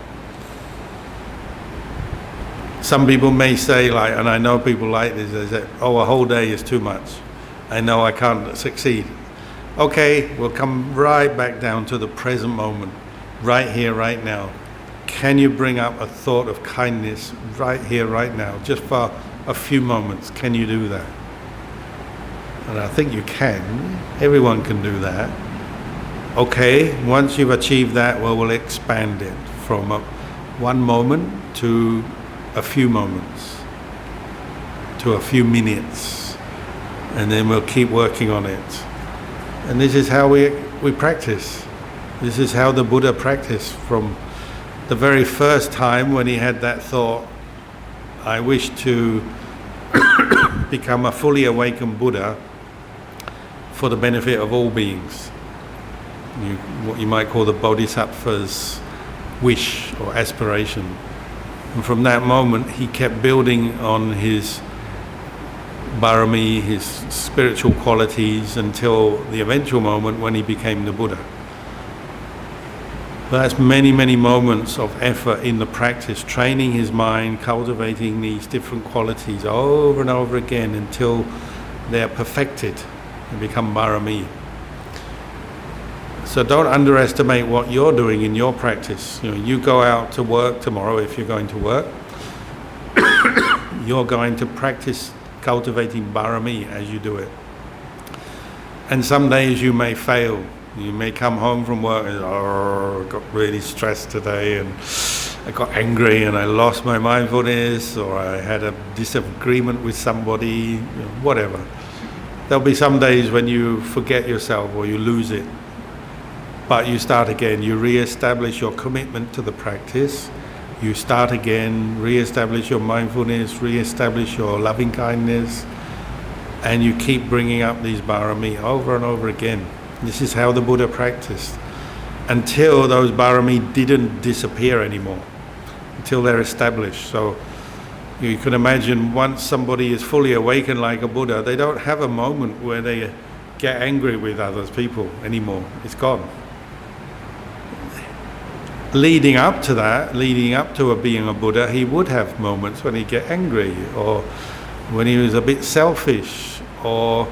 Some people may say, like, and I know people like this, they say, oh, a whole day is too much. I know I can't succeed. Okay, we'll come right back down to the present moment, right here, right now. Can you bring up a thought of kindness right here, right now, just for a few moments? Can you do that? And I think you can. Everyone can do that. Okay, once you've achieved that, well, we'll expand it from one moment to a few moments, to a few minutes, and then we'll keep working on it. And this is how we practice. This is how the Buddha practiced from the very first time when he had that thought, I wish to become a fully awakened Buddha for the benefit of all beings. What you might call the Bodhisattva's wish or aspiration. And from that moment he kept building on his barami, his spiritual qualities, until the eventual moment when he became the Buddha. But that's many, many moments of effort in the practice, training his mind, cultivating these different qualities over and over again until they're perfected and become barami. So don't underestimate what you're doing in your practice. You go out to work tomorrow, if you're going to work, you're going to practice cultivating barami as you do it. And some days you may fail. You may come home from work and got really stressed today, and I got angry and I lost my mindfulness, or I had a disagreement with somebody, whatever. There'll be some days when you forget yourself or you lose it. But you start again, you re-establish your commitment to the practice, you start again, re-establish your mindfulness, re-establish your loving kindness, and you keep bringing up these barami over and over again. This is how the Buddha practiced, until those barami didn't disappear anymore, until they're established. So you can imagine, once somebody is fully awakened like a Buddha, they don't have a moment where they get angry with other people anymore. It's gone. Leading up to that, leading up to being a Buddha, he would have moments when he'd get angry, or when he was a bit selfish or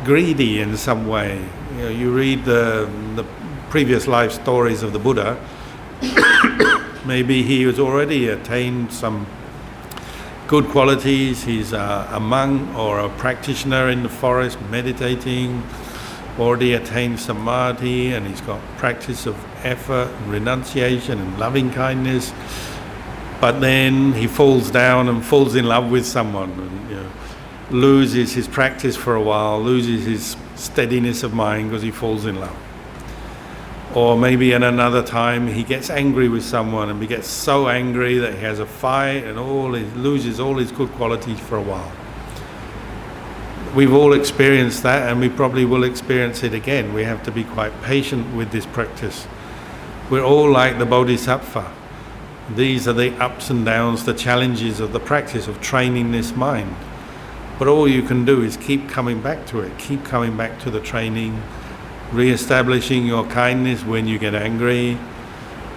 greedy in some way. You read the previous life stories of the Buddha, maybe he has already attained some good qualities. He's a monk or a practitioner in the forest meditating, already attained samadhi, and he's got practice of effort, renunciation and loving kindness. But then he falls down and falls in love with someone, and loses his practice for a while, loses his steadiness of mind because he falls in love. Or maybe at another time he gets angry with someone, and he gets so angry that he has a fight and loses all his good qualities for a while. We've all experienced that, and we probably will experience it again. We have to be quite patient with this practice. We're all like the Bodhisattva. These are the ups and downs, the challenges of the practice of training this mind. But all you can do is keep coming back to it, keep coming back to the training, re-establishing your kindness when you get angry,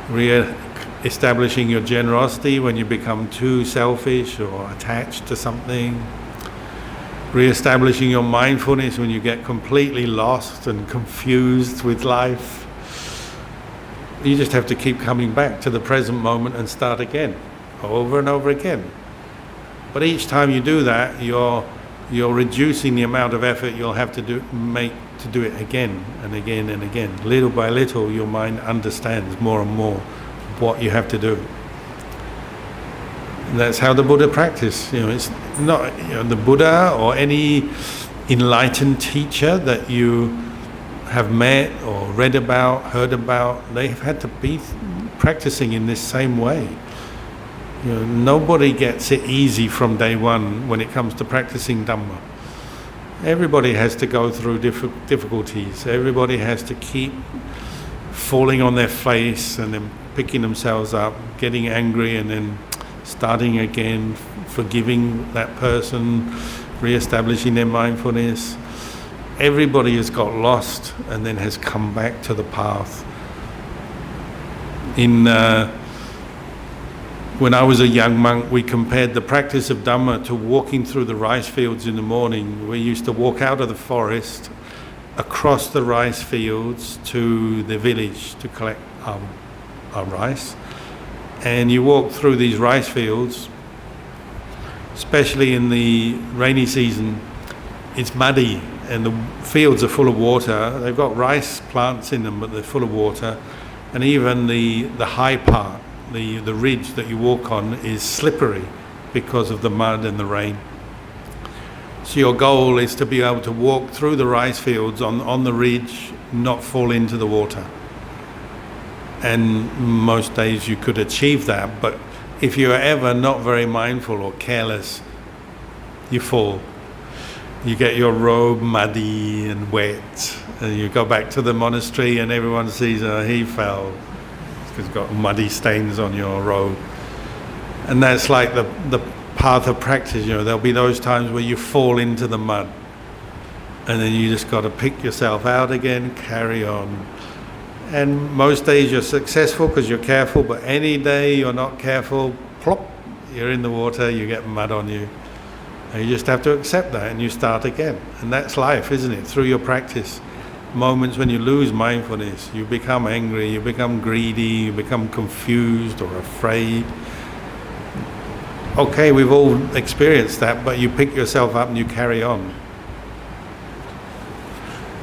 re-establishing your generosity when you become too selfish or attached to something, re-establishing your mindfulness when you get completely lost and confused with life. You just have to keep coming back to the present moment and start again, over and over again. But each time you do that, you're reducing the amount of effort you'll have to make to do it again and again and again. Little by little, your mind understands more and more what you have to do. And that's how the Buddha practiced. It's not the Buddha or any enlightened teacher that you have met or read about, heard about. They've had to be practicing in this same way. Nobody gets it easy from day one when it comes to practicing Dhamma. Everybody has to go through difficulties. Everybody has to keep falling on their face and then picking themselves up, getting angry and then starting again, forgiving that person, re-establishing their mindfulness. Everybody has got lost and then has come back to the path. When I was a young monk, we compared the practice of Dhamma to walking through the rice fields in the morning. We used to walk out of the forest, across the rice fields to the village to collect our rice. And you walk through these rice fields, especially in the rainy season, it's muddy and the fields are full of water. They've got rice plants in them, but they're full of water. And even the high part, the ridge that you walk on, is slippery because of the mud and the rain. So your goal is to be able to walk through the rice fields on the ridge, not fall into the water. And most days you could achieve that, but if you're ever not very mindful or careless, you fall. You get your robe muddy and wet, and you go back to the monastery and everyone sees, he fell. Because you've got muddy stains on your robe. And that's like the path of practice. There'll be those times where you fall into the mud, and then you just got to pick yourself out again, carry on. And most days you're successful because you're careful, but any day you're not careful, plop, you're in the water, you get mud on you. And you just have to accept that and you start again. And that's life, isn't it? Through your practice. Moments when you lose mindfulness, you become angry, you become greedy, you become confused or afraid. Okay, we've all experienced that, but you pick yourself up and you carry on.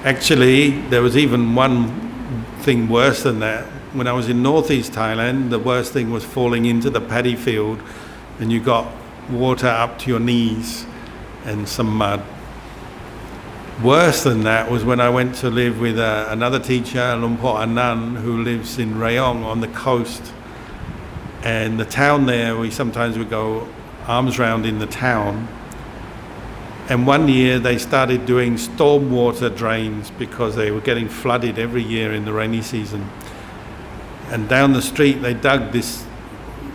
Actually, there was even one thing worse than that. when I was in northeast Thailand, the worst thing was falling into the paddy field and you got water up to your knees and some mud. Worse than that was when I went to live with another teacher, Luang Anand, who lives in Rayong on the coast. And the town there, we sometimes would go arms round in the town. And one year they started doing stormwater drains because they were getting flooded every year in the rainy season. And down the street they dug this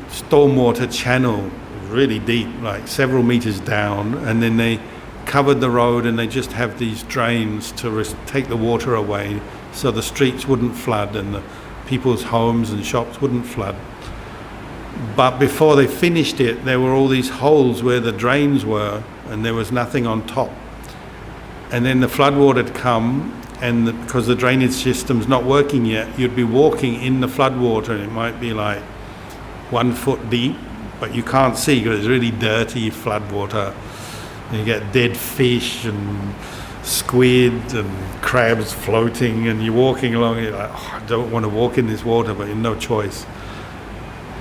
stormwater channel, really deep, like several meters down, and then they covered the road and they just have these drains to take the water away so the streets wouldn't flood and the people's homes and shops wouldn't flood. But before they finished it, there were all these holes where the drains were and there was nothing on top. And then the floodwater had come, and because the drainage system's not working yet, you'd be walking in the floodwater and it might be like 1 foot deep, but you can't see because it's really dirty floodwater. And you get dead fish and squid and crabs floating, and you're walking along and you're like, oh, I don't want to walk in this water, but you've no choice.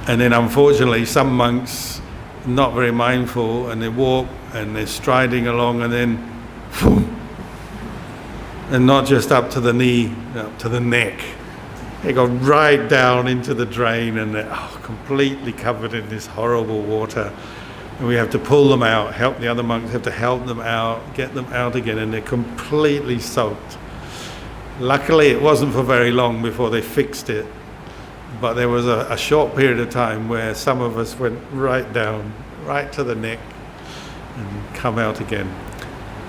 And then unfortunately some monks, not very mindful, and they walk and they're striding along and then boom, and not just up to the knee, up to the neck. They go right down into the drain and they're completely covered in this horrible water. And we have to pull them out, help the other monks, have to help them out, get them out again, and they're completely soaked. Luckily it wasn't for very long before they fixed it, but there was a short period of time where some of us went right down, right to the neck, and come out again.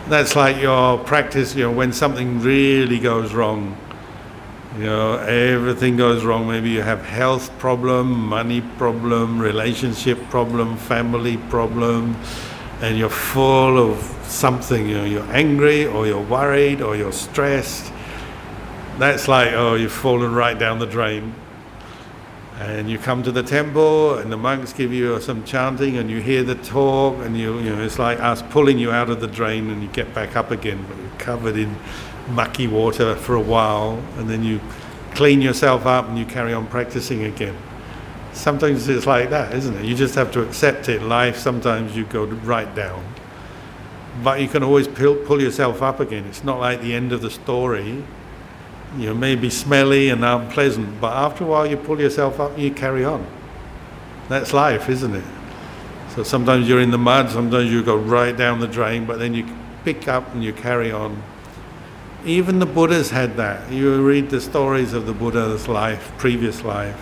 That's like your practice, when something really goes wrong. Everything goes wrong. Maybe you have health problem, money problem, relationship problem, family problem, and you're full of something. You're angry, or you're worried, or you're stressed. That's like, you've fallen right down the drain. And you come to the temple, and the monks give you some chanting, and you hear the talk, and it's like us pulling you out of the drain, and you get back up again, but you're covered in mucky water for a while, and then you clean yourself up and you carry on practicing again. Sometimes it's like that, isn't it? You just have to accept it. Life, sometimes you go right down, but you can always pull yourself up again. It's not like the end of the story. It may be smelly and unpleasant, but after a while you pull yourself up and you carry on. That's life, isn't it? So sometimes you're in the mud, sometimes you go right down the drain, but then you pick up and you carry on. Even the Buddhas had that. You read the stories of the Buddha's life, previous life.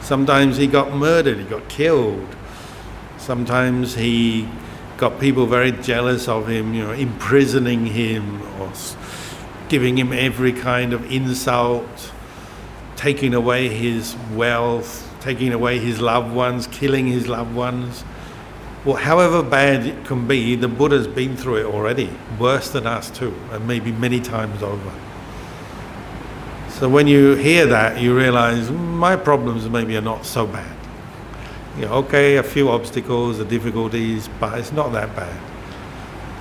Sometimes he got murdered, he got killed. Sometimes he got people very jealous of him, imprisoning him or giving him every kind of insult, taking away his wealth, taking away his loved ones, killing his loved ones. Well, however bad it can be, the Buddha's been through it already, worse than us too, and maybe many times over. So when you hear that, you realize my problems maybe are not so bad. Okay, a few obstacles, the difficulties, but it's not that bad.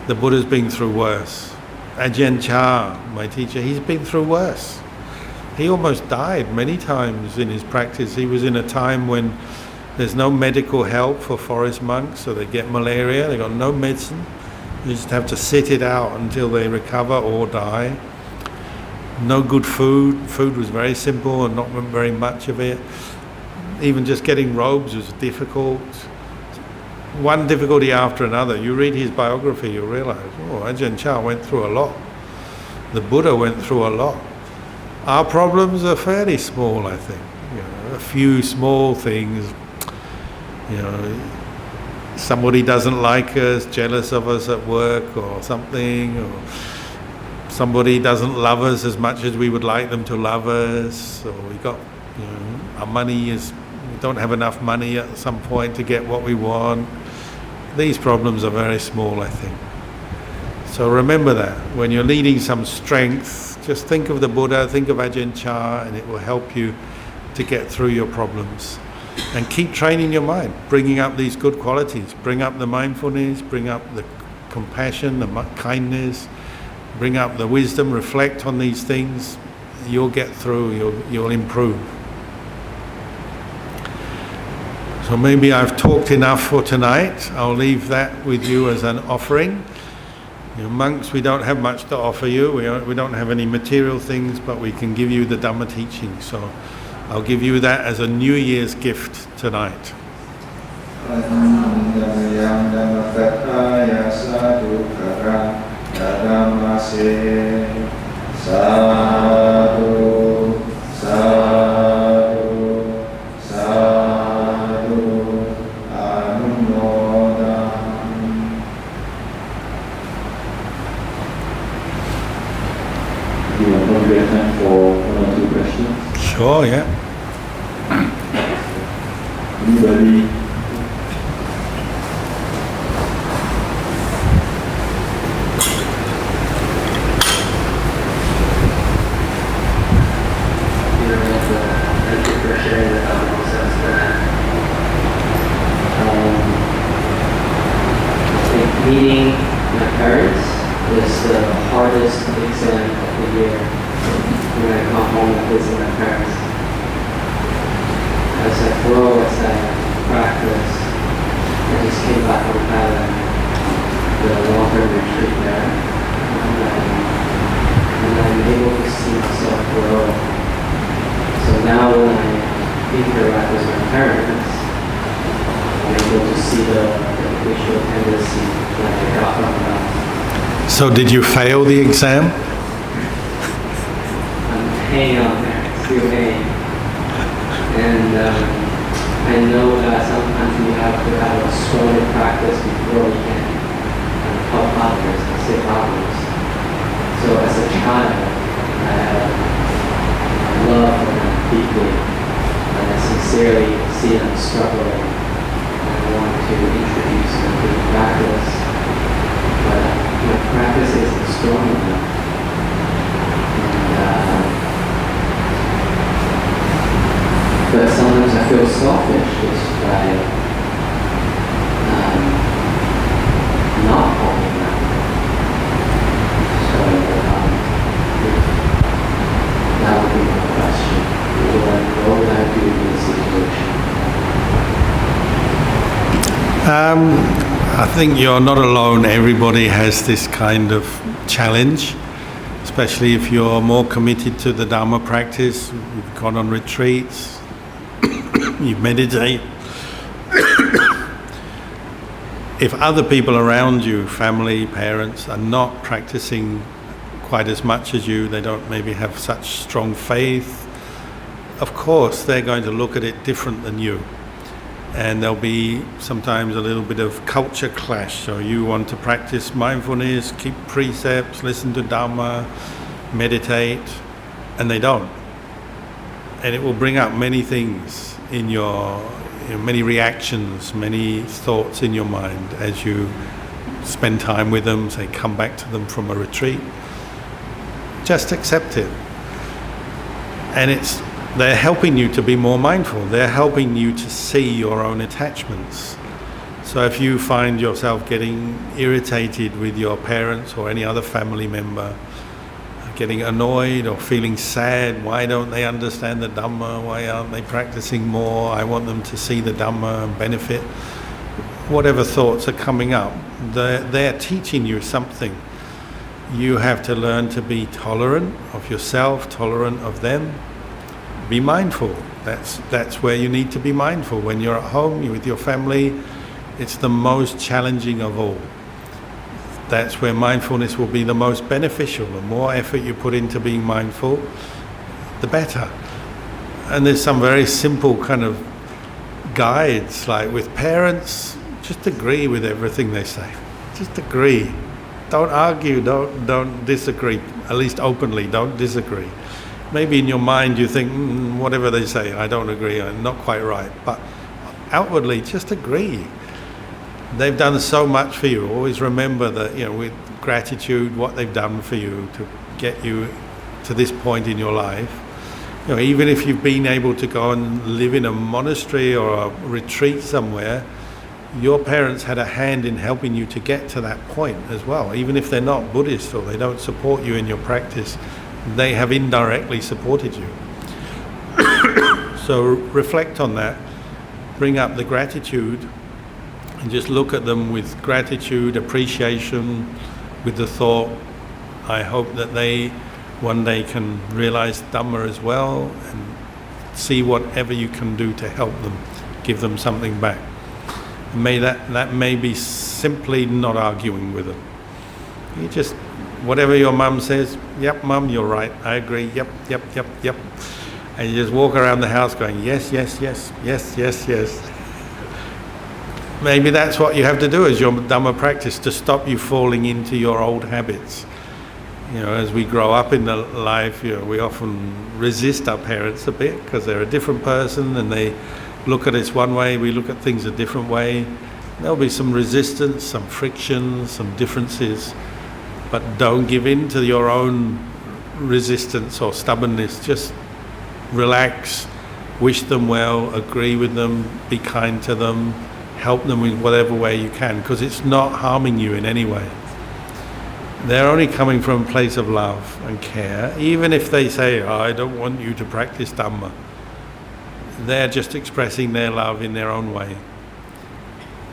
The Buddha's been through worse. Ajahn Chah, my teacher, he's been through worse. He almost died many times in his practice. He was in a time when there's no medical help for forest monks, so they get malaria, they got no medicine. You just have to sit it out until they recover or die. No good food. Food was very simple and not very much of it. Even just getting robes was difficult. One difficulty after another. You read his biography, you realize, Ajahn Chah went through a lot. The Buddha went through a lot. Our problems are fairly small, I think. A few small things. Somebody doesn't like us, jealous of us at work or something, or somebody doesn't love us as much as we would like them to love us, or we got, our money we don't have enough money at some point to get what we want. These problems are very small, I think. So remember that when you're needing some strength, just think of the Buddha, think of Ajahn Chah, and it will help you to get through your problems. And keep training your mind, bringing up these good qualities. Bring up the mindfulness, bring up the compassion, the kindness, bring up the wisdom, reflect on these things. you'll get through, you'll improve. So maybe I've talked enough for tonight. I'll leave that with you as an offering. You know, monks, we don't have much to offer you. We don't have any material things, but we can give you the Dhamma teaching. So I'll give you that as a New Year's gift tonight. Time for one or two questions. Sure, yeah. Anybody? Thank you for sharing the concepts that I think meeting my parents is the hardest exam of the year. When I come home and visit my parents, as I grow, as I practice, I just came back from Thailand, the long-term retreat there, and I'm able to see myself grow. So now when I interact with my parents, I'm able to see the visual tendency that I got from them. So did you fail the exam? Hang on there, still hang. And I know that sometimes we have to have a stronger practice before we can help others and save others. So as a child, I love them deeply, and I sincerely see them struggling. I want to introduce them to the practice, but my practice isn't strong enough. But sometimes I feel selfish just by not holding that. So that would be my question. What would I do in this situation? I think you're not alone. Everybody has this kind of challenge, especially if you're more committed to the Dhamma practice. You've gone on retreats. You meditate. If other people around you, family, parents, are not practicing quite as much as you, they don't maybe have such strong faith, of course they're going to look at it different than you. And there'll be sometimes a little bit of culture clash. So you want to practice mindfulness, keep precepts, listen to Dhamma, meditate, and they don't. And it will bring up many things in your many reactions, many thoughts in your mind as you spend time with them, say come back to them from a retreat. Just accept it. And they're helping you to be more mindful. They're helping you to see your own attachments. So if you find yourself getting irritated with your parents or any other family member, getting annoyed or feeling sad, why don't they understand the Dhamma, why aren't they practicing more, I want them to see the Dhamma and benefit, whatever thoughts are coming up, they're teaching you something. You have to learn to be tolerant of yourself, tolerant of them. Be mindful. That's where you need to be mindful. When you're at home, you're with your family, it's the most challenging of all. That's where mindfulness will be the most beneficial. The more effort you put into being mindful, the better. And there's some very simple kind of guides, like with parents, just agree with everything they say. Just agree. Don't argue, don't disagree. At least openly, don't disagree. Maybe in your mind you think, whatever they say, I don't agree, I'm not quite right. But outwardly, just agree. They've done so much for you. Always remember that, with gratitude, what they've done for you to get you to this point in your life. Even if you've been able to go and live in a monastery or a retreat somewhere, your parents had a hand in helping you to get to that point as well. Even if they're not Buddhist or they don't support you in your practice, they have indirectly supported you. So reflect on that, bring up the gratitude, and just look at them with gratitude, appreciation, with the thought, I hope that they one day can realize Dhamma as well, and see whatever you can do to help them, give them something back. May that may be simply not arguing with them. You just, whatever your mum says, yep, mum, you're right, I agree, yep. And you just walk around the house going, yes. Maybe that's what you have to do as your Dhamma practice, to stop you falling into your old habits. As we grow up in the life, we often resist our parents a bit because they're a different person and they look at us one way, we look at things a different way. There'll be some resistance, some friction, some differences, but don't give in to your own resistance or stubbornness. Just relax, wish them well, agree with them, be kind to them, help them in whatever way you can, because it's not harming you in any way. They're only coming from a place of love and care. Even if they say, I don't want you to practice Dhamma, they're just expressing their love in their own way.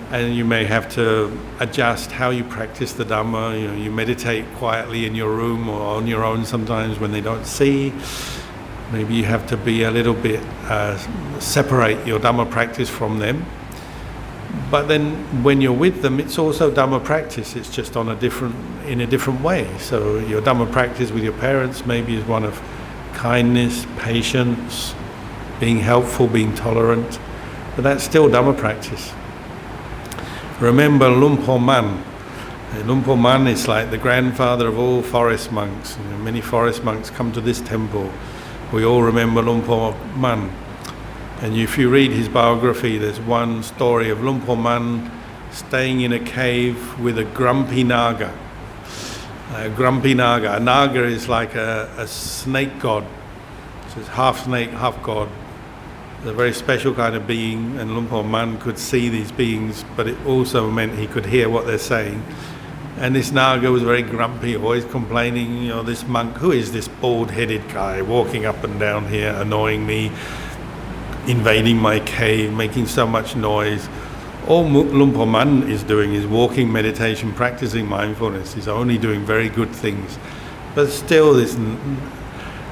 And you may have to adjust how you practice the Dhamma. You meditate quietly in your room or on your own sometimes when they don't see. Maybe you have to be a little bit, separate your Dhamma practice from them. But then when you're with them, it's also Dhamma practice. It's just in a different way. So your Dhamma practice with your parents maybe is one of kindness, patience, being helpful, being tolerant. But that's still Dhamma practice. Remember Luang Man. Luang Man is like the grandfather of all forest monks. Many forest monks come to this temple. We all remember Luang Man. And if you read his biography, there's one story of Luang Man staying in a cave with a grumpy naga. A grumpy naga. A naga is like a snake god. So it's half snake, half god. It's a very special kind of being, and Luang Man could see these beings, but it also meant he could hear what they're saying. And this naga was very grumpy, always complaining, this monk, who is this bald-headed guy walking up and down here, annoying me, invading my cave, making so much noise. All Luang Man is doing is walking, meditation, practicing mindfulness. He's only doing very good things. But still this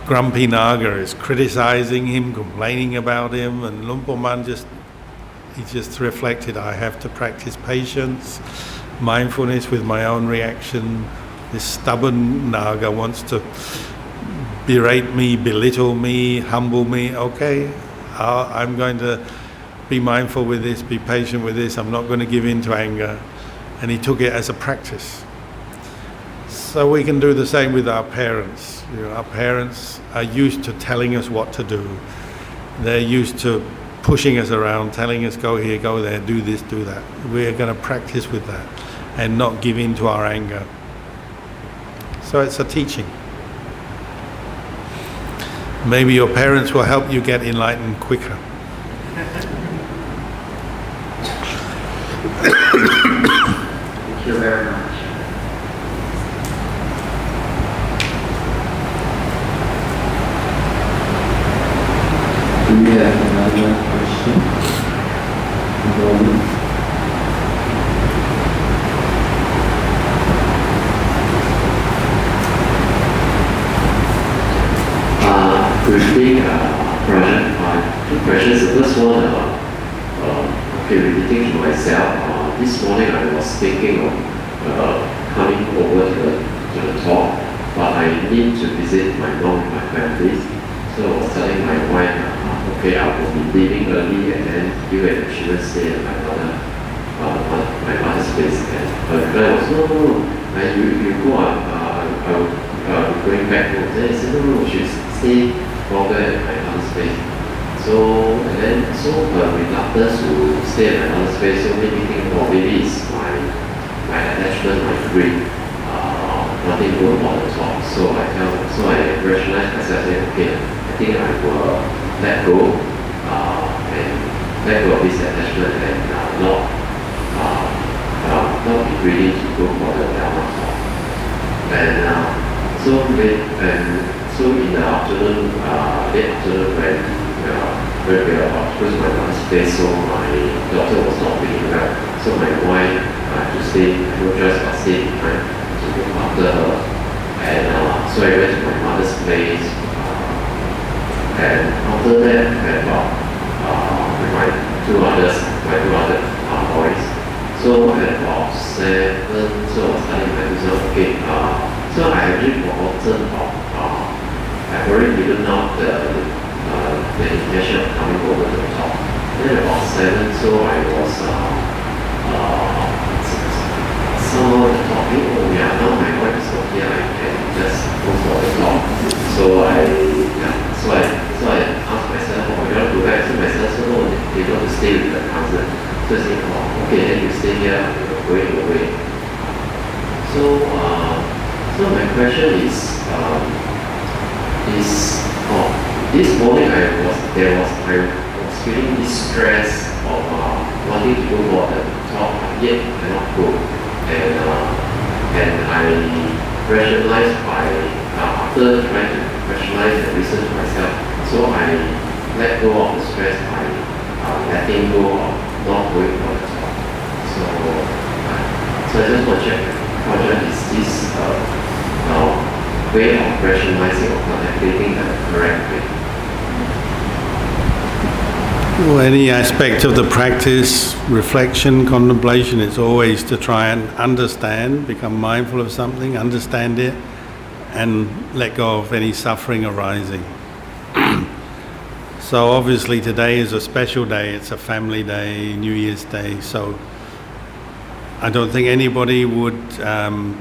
grumpy naga is criticizing him, complaining about him, and Luang Man just reflected, I have to practice patience, mindfulness with my own reaction. This stubborn naga wants to berate me, belittle me, humble me. Okay, I'm going to be mindful with this, be patient with this, I'm not going to give in to anger. And he took it as a practice. So we can do the same with our parents. Our parents are used to telling us what to do. They're used to pushing us around, telling us go here, go there, do this, do that. We're going to practice with that and not give in to our anger. So it's a teaching. Maybe your parents will help you get enlightened quicker. Thank you very much. Do we have another question? Good evening, Brian. Two questions. The first one, repeating to myself, this morning I was thinking of coming over to the talk, but I need to visit my mom and my family. So I was telling my wife, okay, I will be leaving early, and then you and she will stay at my mother's place. And her reply was, no, you go, I'll be going back home. Then I said, no, she'll stay longer at my mother's place. So her reluctance to stay at my mother's place, so made me think, maybe it's my attachment, my greed, nothing good about the talk. So I rationalized myself, saying, okay, I think I will let go of this attachment and not be greedy to go for the Dhamma talk. And So in the afternoon, late afternoon when we were about to my last day, so my daughter was not feeling well. So my wife to stay, no choice but stay behind to look after her. And so I went to my mother's place. And after that, I about with my two other boys. So at about 7, so I was studying medicine. Okay, so I actually forgotten of I've already given out the intention of coming over to the talk. Then about 7, so I was somehow the talking, oh yeah, now my wife is not here, I can just go for the talk. So I asked myself, oh, you want to go back? So myself, so no, they want to stay with the cousin. So I said, oh, okay, then you stay here, you're going away. So my question is this morning I was feeling this stress of wanting to go for the talk, yet cannot go. And I rationalized after trying to rationalize and listen to myself, so I let go of the stress by letting go of not going for the talk. So I just want to check whether is this way of rationalizing or contemplating the correct way. Well, any aspect of the practice, reflection, contemplation, it's always to try and understand, become mindful of something, understand it, and let go of any suffering arising. So obviously today is a special day, it's a family day, New Year's Day, so I don't think anybody would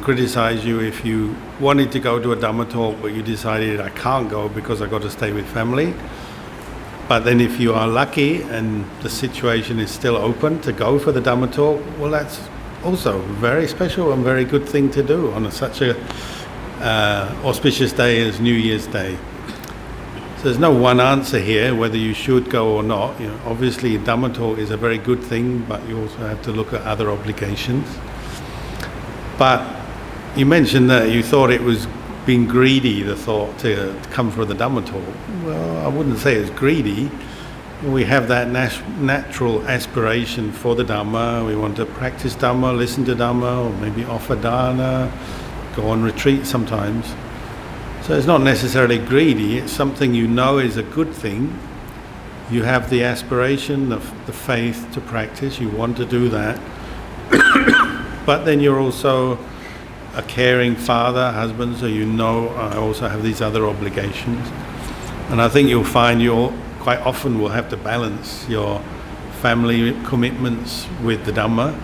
criticize you if you wanted to go to a Dhamma talk but you decided I can't go because I've got to stay with family. But then if you are lucky and the situation is still open to go for the Dhamma talk, well, that's also a very special and very good thing to do on such a auspicious day as New Year's Day. So there's no one answer here whether you should go or not. You know, obviously Dhamma talk is a very good thing, but you also have to look at other obligations. But you mentioned that you thought it was being greedy, the thought to come for the Dhamma talk. Well, I wouldn't say it's greedy. We have that natural aspiration for the Dhamma. We want to practice Dhamma, listen to Dhamma, or maybe offer dana, go on retreat sometimes. So it's not necessarily greedy, it's something you know is a good thing. You have the aspiration, the faith to practice, you want to do that. But then you're also a caring father, husband, so you know I also have these other obligations. And I think you'll find you quite often will have to balance your family commitments with the Dhamma.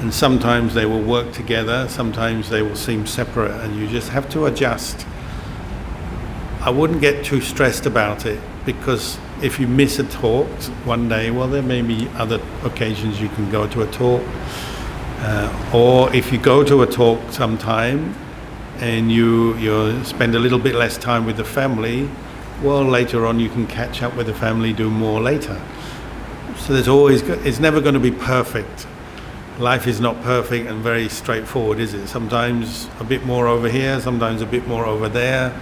And sometimes they will work together, sometimes they will seem separate, and you just have to adjust. I wouldn't get too stressed about it, because if you miss a talk one day, well, there may be other occasions you can go to a talk. Or if you go to a talk sometime and you spend a little bit less time with the family, well, later on you can catch up with the family, do more later. So it's never going to be perfect. Life is not perfect and very straightforward, is it? Sometimes a bit more over here, sometimes a bit more over there.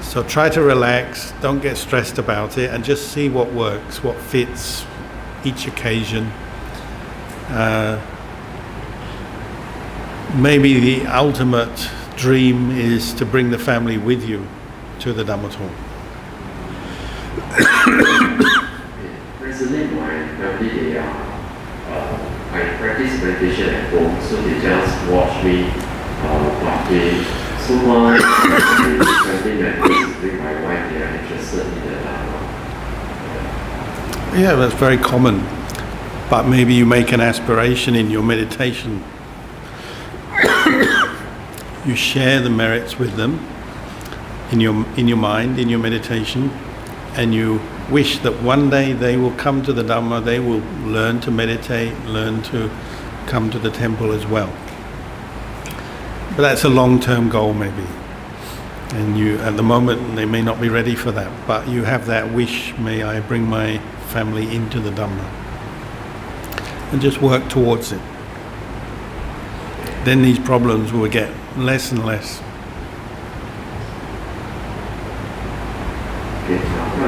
So try to relax, don't get stressed about it, and just see what works, what fits each occasion. Maybe the ultimate dream is to bring the family with you to the Dhamma talk. Recently, my family, I practice meditation at home, so they just watch me, but they so much something that basically my wife, they are interested in the Dhamma. Yeah, that's very common. But maybe you make an aspiration in your meditation. You share the merits with them in your mind, in your meditation, and you wish that one day they will come to the Dhamma, they will learn to meditate, learn to come to the temple as well. But that's a long-term goal maybe. And at the moment, they may not be ready for that, but you have that wish, may I bring my family into the Dhamma. And just work towards it. Then these problems will get less and less.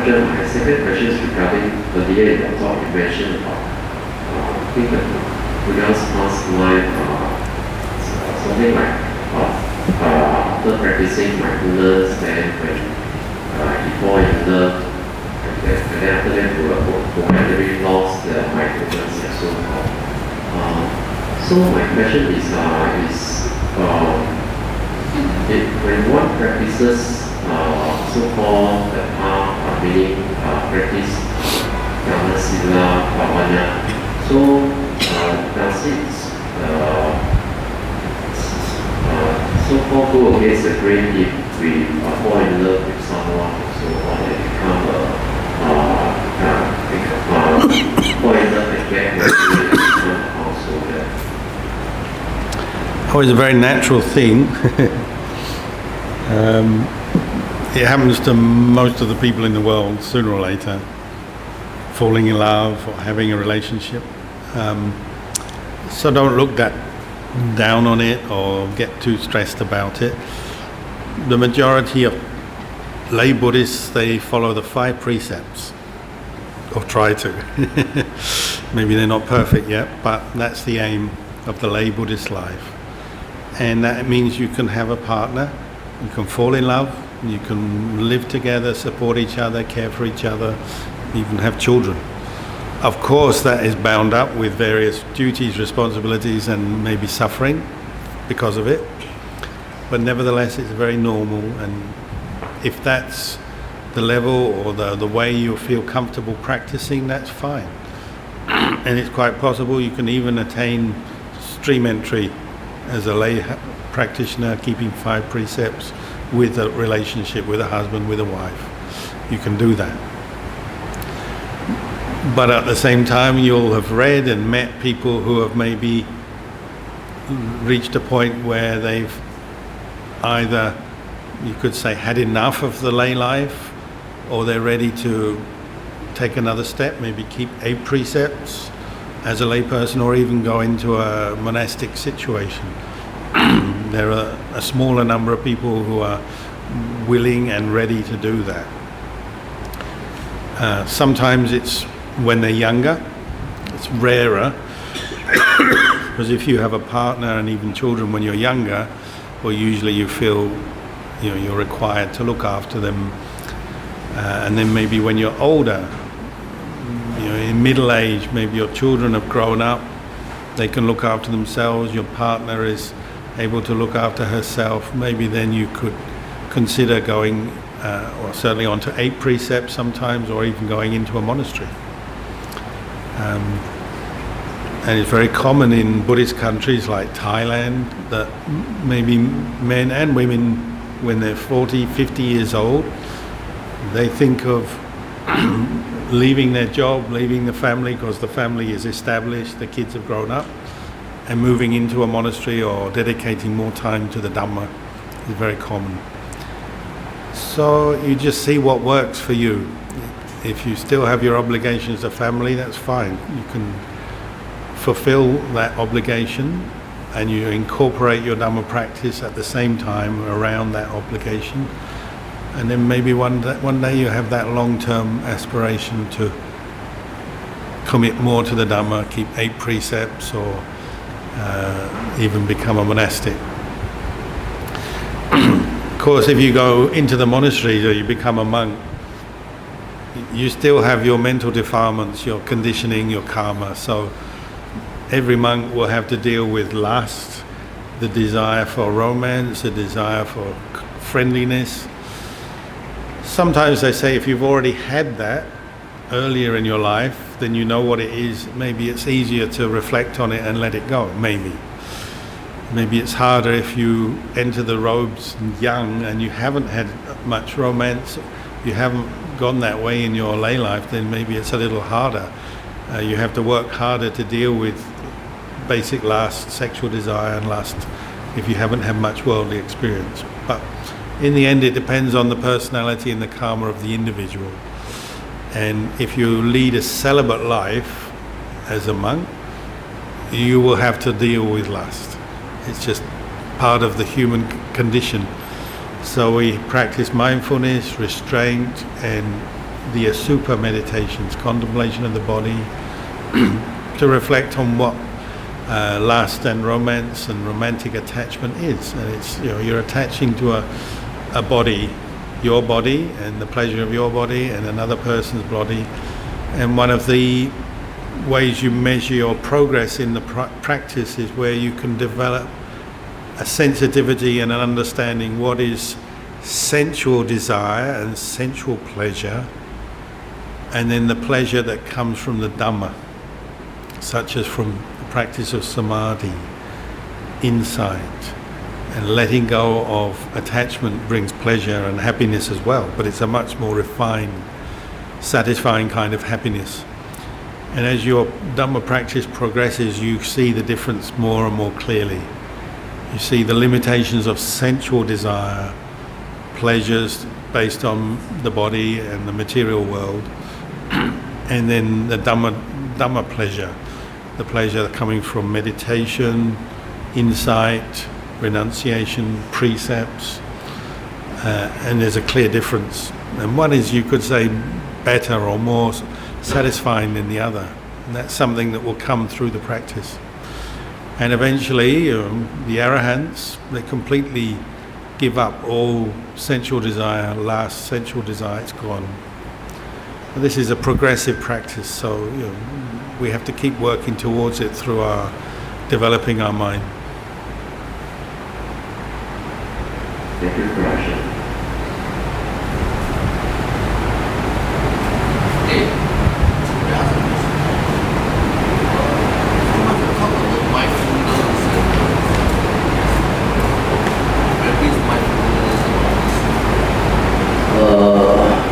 question. My second question is regarding earlier in the talk you mentioned about, I think that Buddha's past life, something like after practicing mindfulness, then when he fall in love, and then after that who actually lost the mindfulness and so on. So my question is when one practices so-called the path, meaning practice Dhamma, Sila, Bhavana, so does it so-called go against the grain if we fall in love with someone and so on and become fall in love and get married and become a householder? Oh, it's a very natural thing. It happens to most of the people in the world sooner or later, falling in love or having a relationship. So don't look that down on it or get too stressed about it. The majority of lay Buddhists, they follow the 5 precepts, or try to. Maybe they're not perfect yet, but that's the aim of the lay Buddhist life. And that means you can have a partner, you can fall in love, you can live together, support each other, care for each other, even have children. Of course, that is bound up with various duties, responsibilities, and maybe suffering because of it. But nevertheless, it's very normal, and if that's the level or the way you feel comfortable practicing, that's fine. And it's quite possible you can even attain stream entry as a lay practitioner, keeping 5 precepts with a relationship with a husband, with a wife. You can do that. But at the same time, you'll have read and met people who have maybe reached a point where they've either, you could say, had enough of the lay life, or they're ready to take another step, maybe keep 8 precepts as a layperson, or even go into a monastic situation. There are a smaller number of people who are willing and ready to do that. Sometimes it's when they're younger. It's rarer, because if you have a partner and even children when you're younger, well, usually you feel you're required to look after them. And then maybe when you're older, in middle age, maybe your children have grown up, they can look after themselves, your partner is able to look after herself, maybe then you could consider going, or certainly onto 8 precepts sometimes, or even going into a monastery. And it's very common in Buddhist countries like Thailand that maybe men and women, when they're 40, 50 years old, they think of leaving their job, leaving the family because the family is established, the kids have grown up, and moving into a monastery or dedicating more time to the Dhamma is very common. So you just see what works for you. If you still have your obligations to family, that's fine. You can fulfill that obligation and you incorporate your Dhamma practice at the same time around that obligation. And then maybe one day you have that long-term aspiration to commit more to the Dhamma, keep 8 precepts, or even become a monastic. Of course, if you go into the monasteries or you become a monk, you still have your mental defilements, your conditioning, your karma. So every monk will have to deal with lust, the desire for romance, the desire for friendliness. Sometimes they say if you've already had that earlier in your life, then you know what it is. Maybe it's easier to reflect on it and let it go, maybe. Maybe it's harder if you enter the robes young and you haven't had much romance, you haven't gone that way in your lay life, then maybe it's a little harder. You have to work harder to deal with basic lust, sexual desire and lust, if you haven't had much worldly experience. But in the end, it depends on the personality and the karma of the individual. And if you lead a celibate life as a monk, you will have to deal with lust. It's just part of the human condition. So we practice mindfulness, restraint, and the Asupa meditations, contemplation of the body, to reflect on what lust and romance and romantic attachment is. And it's, you're attaching to a body, your body, and the pleasure of your body and another person's body. And one of the ways you measure your progress in the practice is where you can develop a sensitivity and an understanding what is sensual desire and sensual pleasure, and then the pleasure that comes from the Dhamma, such as from the practice of samadhi, insight, and letting go of attachment brings pleasure and happiness as well, but it's a much more refined, satisfying kind of happiness. And as your Dhamma practice progresses, you see the difference more and more clearly. You see the limitations of sensual desire, pleasures based on the body and the material world, and then the Dhamma pleasure, the pleasure coming from meditation, insight, renunciation, precepts, and there's a clear difference. And one is, you could say, better or more satisfying than the other, and that's something that will come through the practice. And eventually the arahants, they completely give up all sensual desire, last sensual desire, it's gone. And this is a progressive practice, so we have to keep working towards it through our developing our mind. Thank you, Prasha.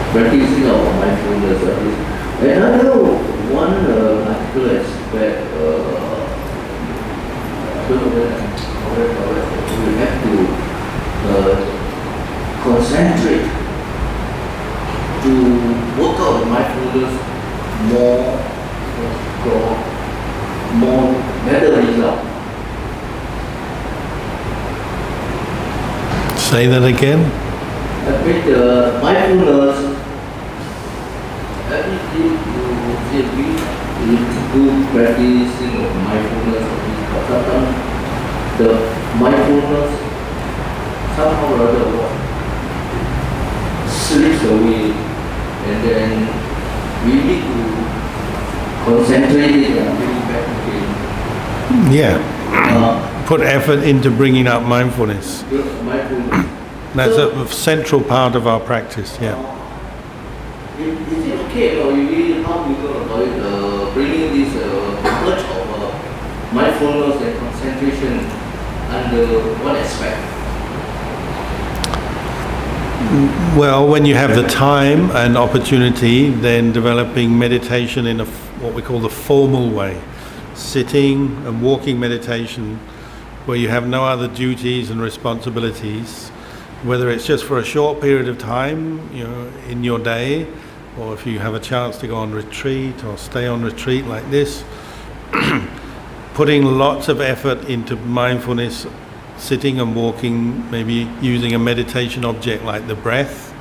Practicing of mindfulness. Another one particular aspect, we have to concentrate to work out mindfulness more better result. Say that again. With mindfulness, everything you do practicing of mindfulness, but the mindfulness somehow or other slips away, and then we need to concentrate it and bring it back again. Yeah. Put effort into bringing up mindfulness. Mindfulness. That's a central part of our practice, yeah. Is it okay, or you really how you go about bringing this much of mindfulness and concentration under one aspect? Well, when you have the time and opportunity, then developing meditation in what we call the formal way, sitting and walking meditation, where you have no other duties and responsibilities, whether it's just for a short period of time, in your day, or if you have a chance to go on retreat or stay on retreat like this, putting lots of effort into mindfulness, sitting and walking, maybe using a meditation object like the breath,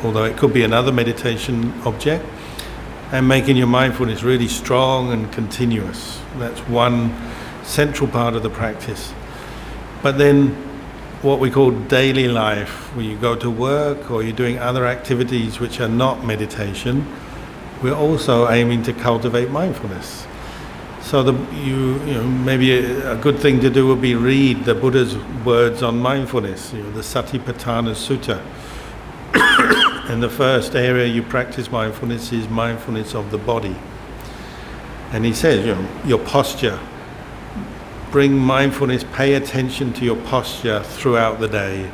although it could be another meditation object, and making your mindfulness really strong and continuous. That's one central part of the practice. But then what we call daily life, when you go to work or you're doing other activities which are not meditation, we're also aiming to cultivate mindfulness. So maybe a good thing to do would be read the Buddha's words on mindfulness, the Satipatthana Sutta. And the first area you practice mindfulness is mindfulness of the body. And he says, your posture. Bring mindfulness, pay attention to your posture throughout the day.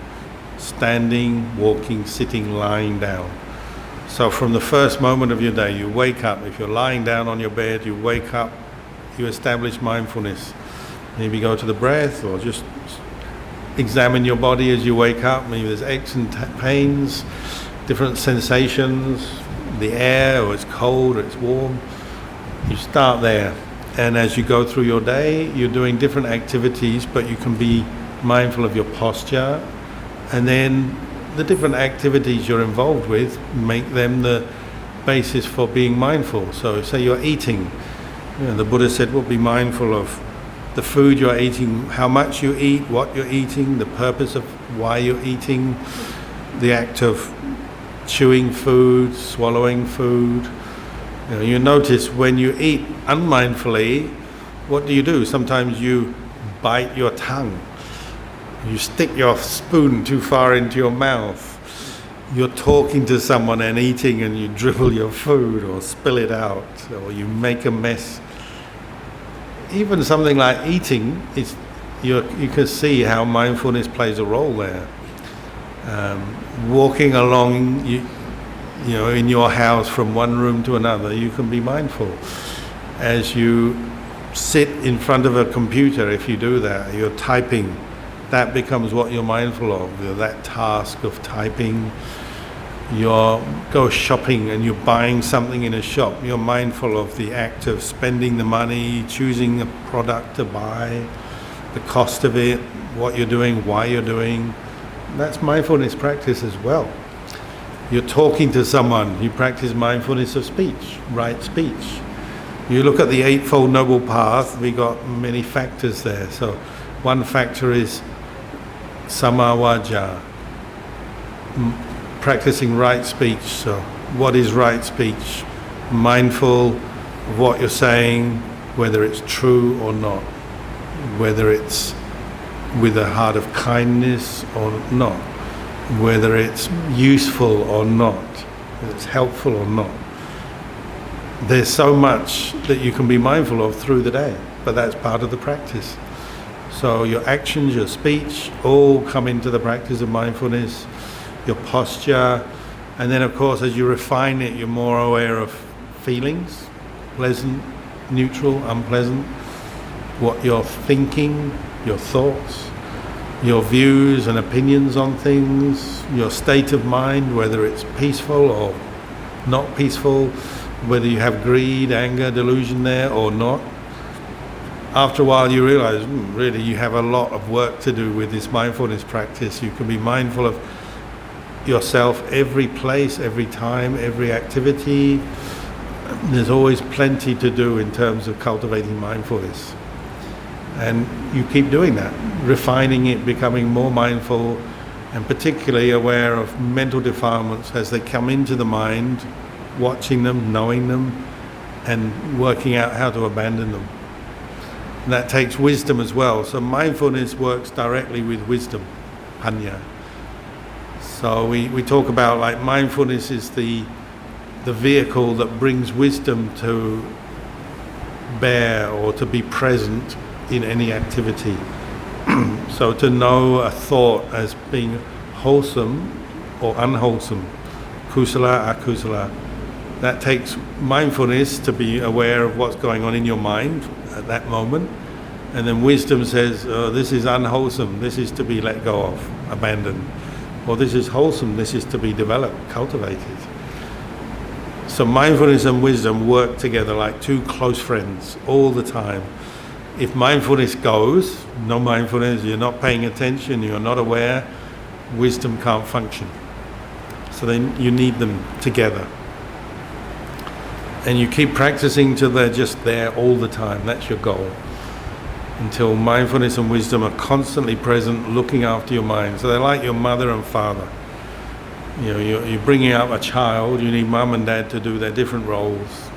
Standing, walking, sitting, lying down. So from the first moment of your day, you wake up. If you're lying down on your bed, you wake up, you establish mindfulness. Maybe go to the breath, or just examine your body as you wake up. Maybe there's aches and pains, different sensations, the air, or it's cold or it's warm. You start there. And as you go through your day, you're doing different activities, but you can be mindful of your posture. And then the different activities you're involved with make them the basis for being mindful. So say you're eating, the Buddha said, well, be mindful of the food you're eating, how much you eat, what you're eating, the purpose of why you're eating, the act of chewing food, swallowing food. You notice when you eat unmindfully, what do? Sometimes you bite your tongue. You stick your spoon too far into your mouth. You're talking to someone and eating and you dribble your food or spill it out, or you make a mess. Even something like eating, you can see how mindfulness plays a role there. Walking along, in your house from one room to another, you can be mindful. As you sit in front of a computer, if you do that, you're typing, that becomes what you're mindful of, that task of typing. You go shopping and you're buying something in a shop, you're mindful of the act of spending the money, choosing a product to buy, the cost of it, what you're doing, why you're doing. That's mindfulness practice as well. You're talking to someone, you practice mindfulness of speech, right speech. You look at the Eightfold Noble Path, we got many factors there. So one factor is Samma Vajja, practicing right speech. So what is right speech? Mindful of what you're saying, whether it's true or not, whether it's with a heart of kindness or not, whether it's useful or not, whether it's helpful or not. There's so much that you can be mindful of through the day, but that's part of the practice. So your actions, your speech, all come into the practice of mindfulness, your posture, and then of course as you refine it, you're more aware of feelings, pleasant, neutral, unpleasant, what you're thinking, your thoughts, your views and opinions on things, your state of mind, whether it's peaceful or not peaceful, whether you have greed, anger, delusion there or not. After a while you realize, really you have a lot of work to do with this mindfulness practice. You can be mindful of yourself every place, every time, every activity. There's always plenty to do in terms of cultivating mindfulness. And you keep doing that, refining it, becoming more mindful, and particularly aware of mental defilements as they come into the mind, watching them, knowing them, and working out how to abandon them. And that takes wisdom as well. So mindfulness works directly with wisdom, panya. So we talk about like mindfulness is the vehicle that brings wisdom to bear or to be present in any activity. So to know a thought as being wholesome or unwholesome, kusala, akusala, that takes mindfulness to be aware of what's going on in your mind at that moment. And then wisdom says, oh, this is unwholesome, this is to be let go of, abandoned. Or this is wholesome, this is to be developed, cultivated. So mindfulness and wisdom work together like two close friends all the time. If mindfulness goes, no mindfulness, you're not paying attention, you're not aware, wisdom can't function. So then you need them together. And you keep practicing till they're just there all the time. That's your goal. Until mindfulness and wisdom are constantly present, looking after your mind. So they're like your mother and father. You're bringing up a child, you need mum and dad to do their different roles.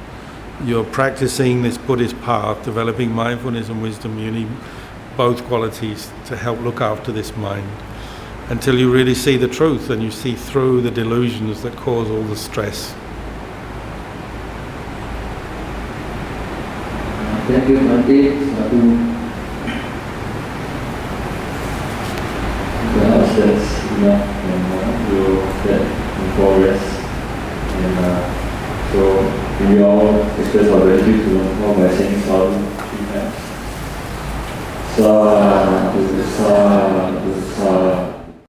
You're practicing this Buddhist path, developing mindfulness and wisdom. You need both qualities to help look after this mind until you really see the truth and you see through the delusions that cause all the stress. Thank you, Bhante. That's enough, and we'll get in progress. And so we all express our gratitude to Luang by saying sadhu 3 times. Sadhu, sadhu, sadhu.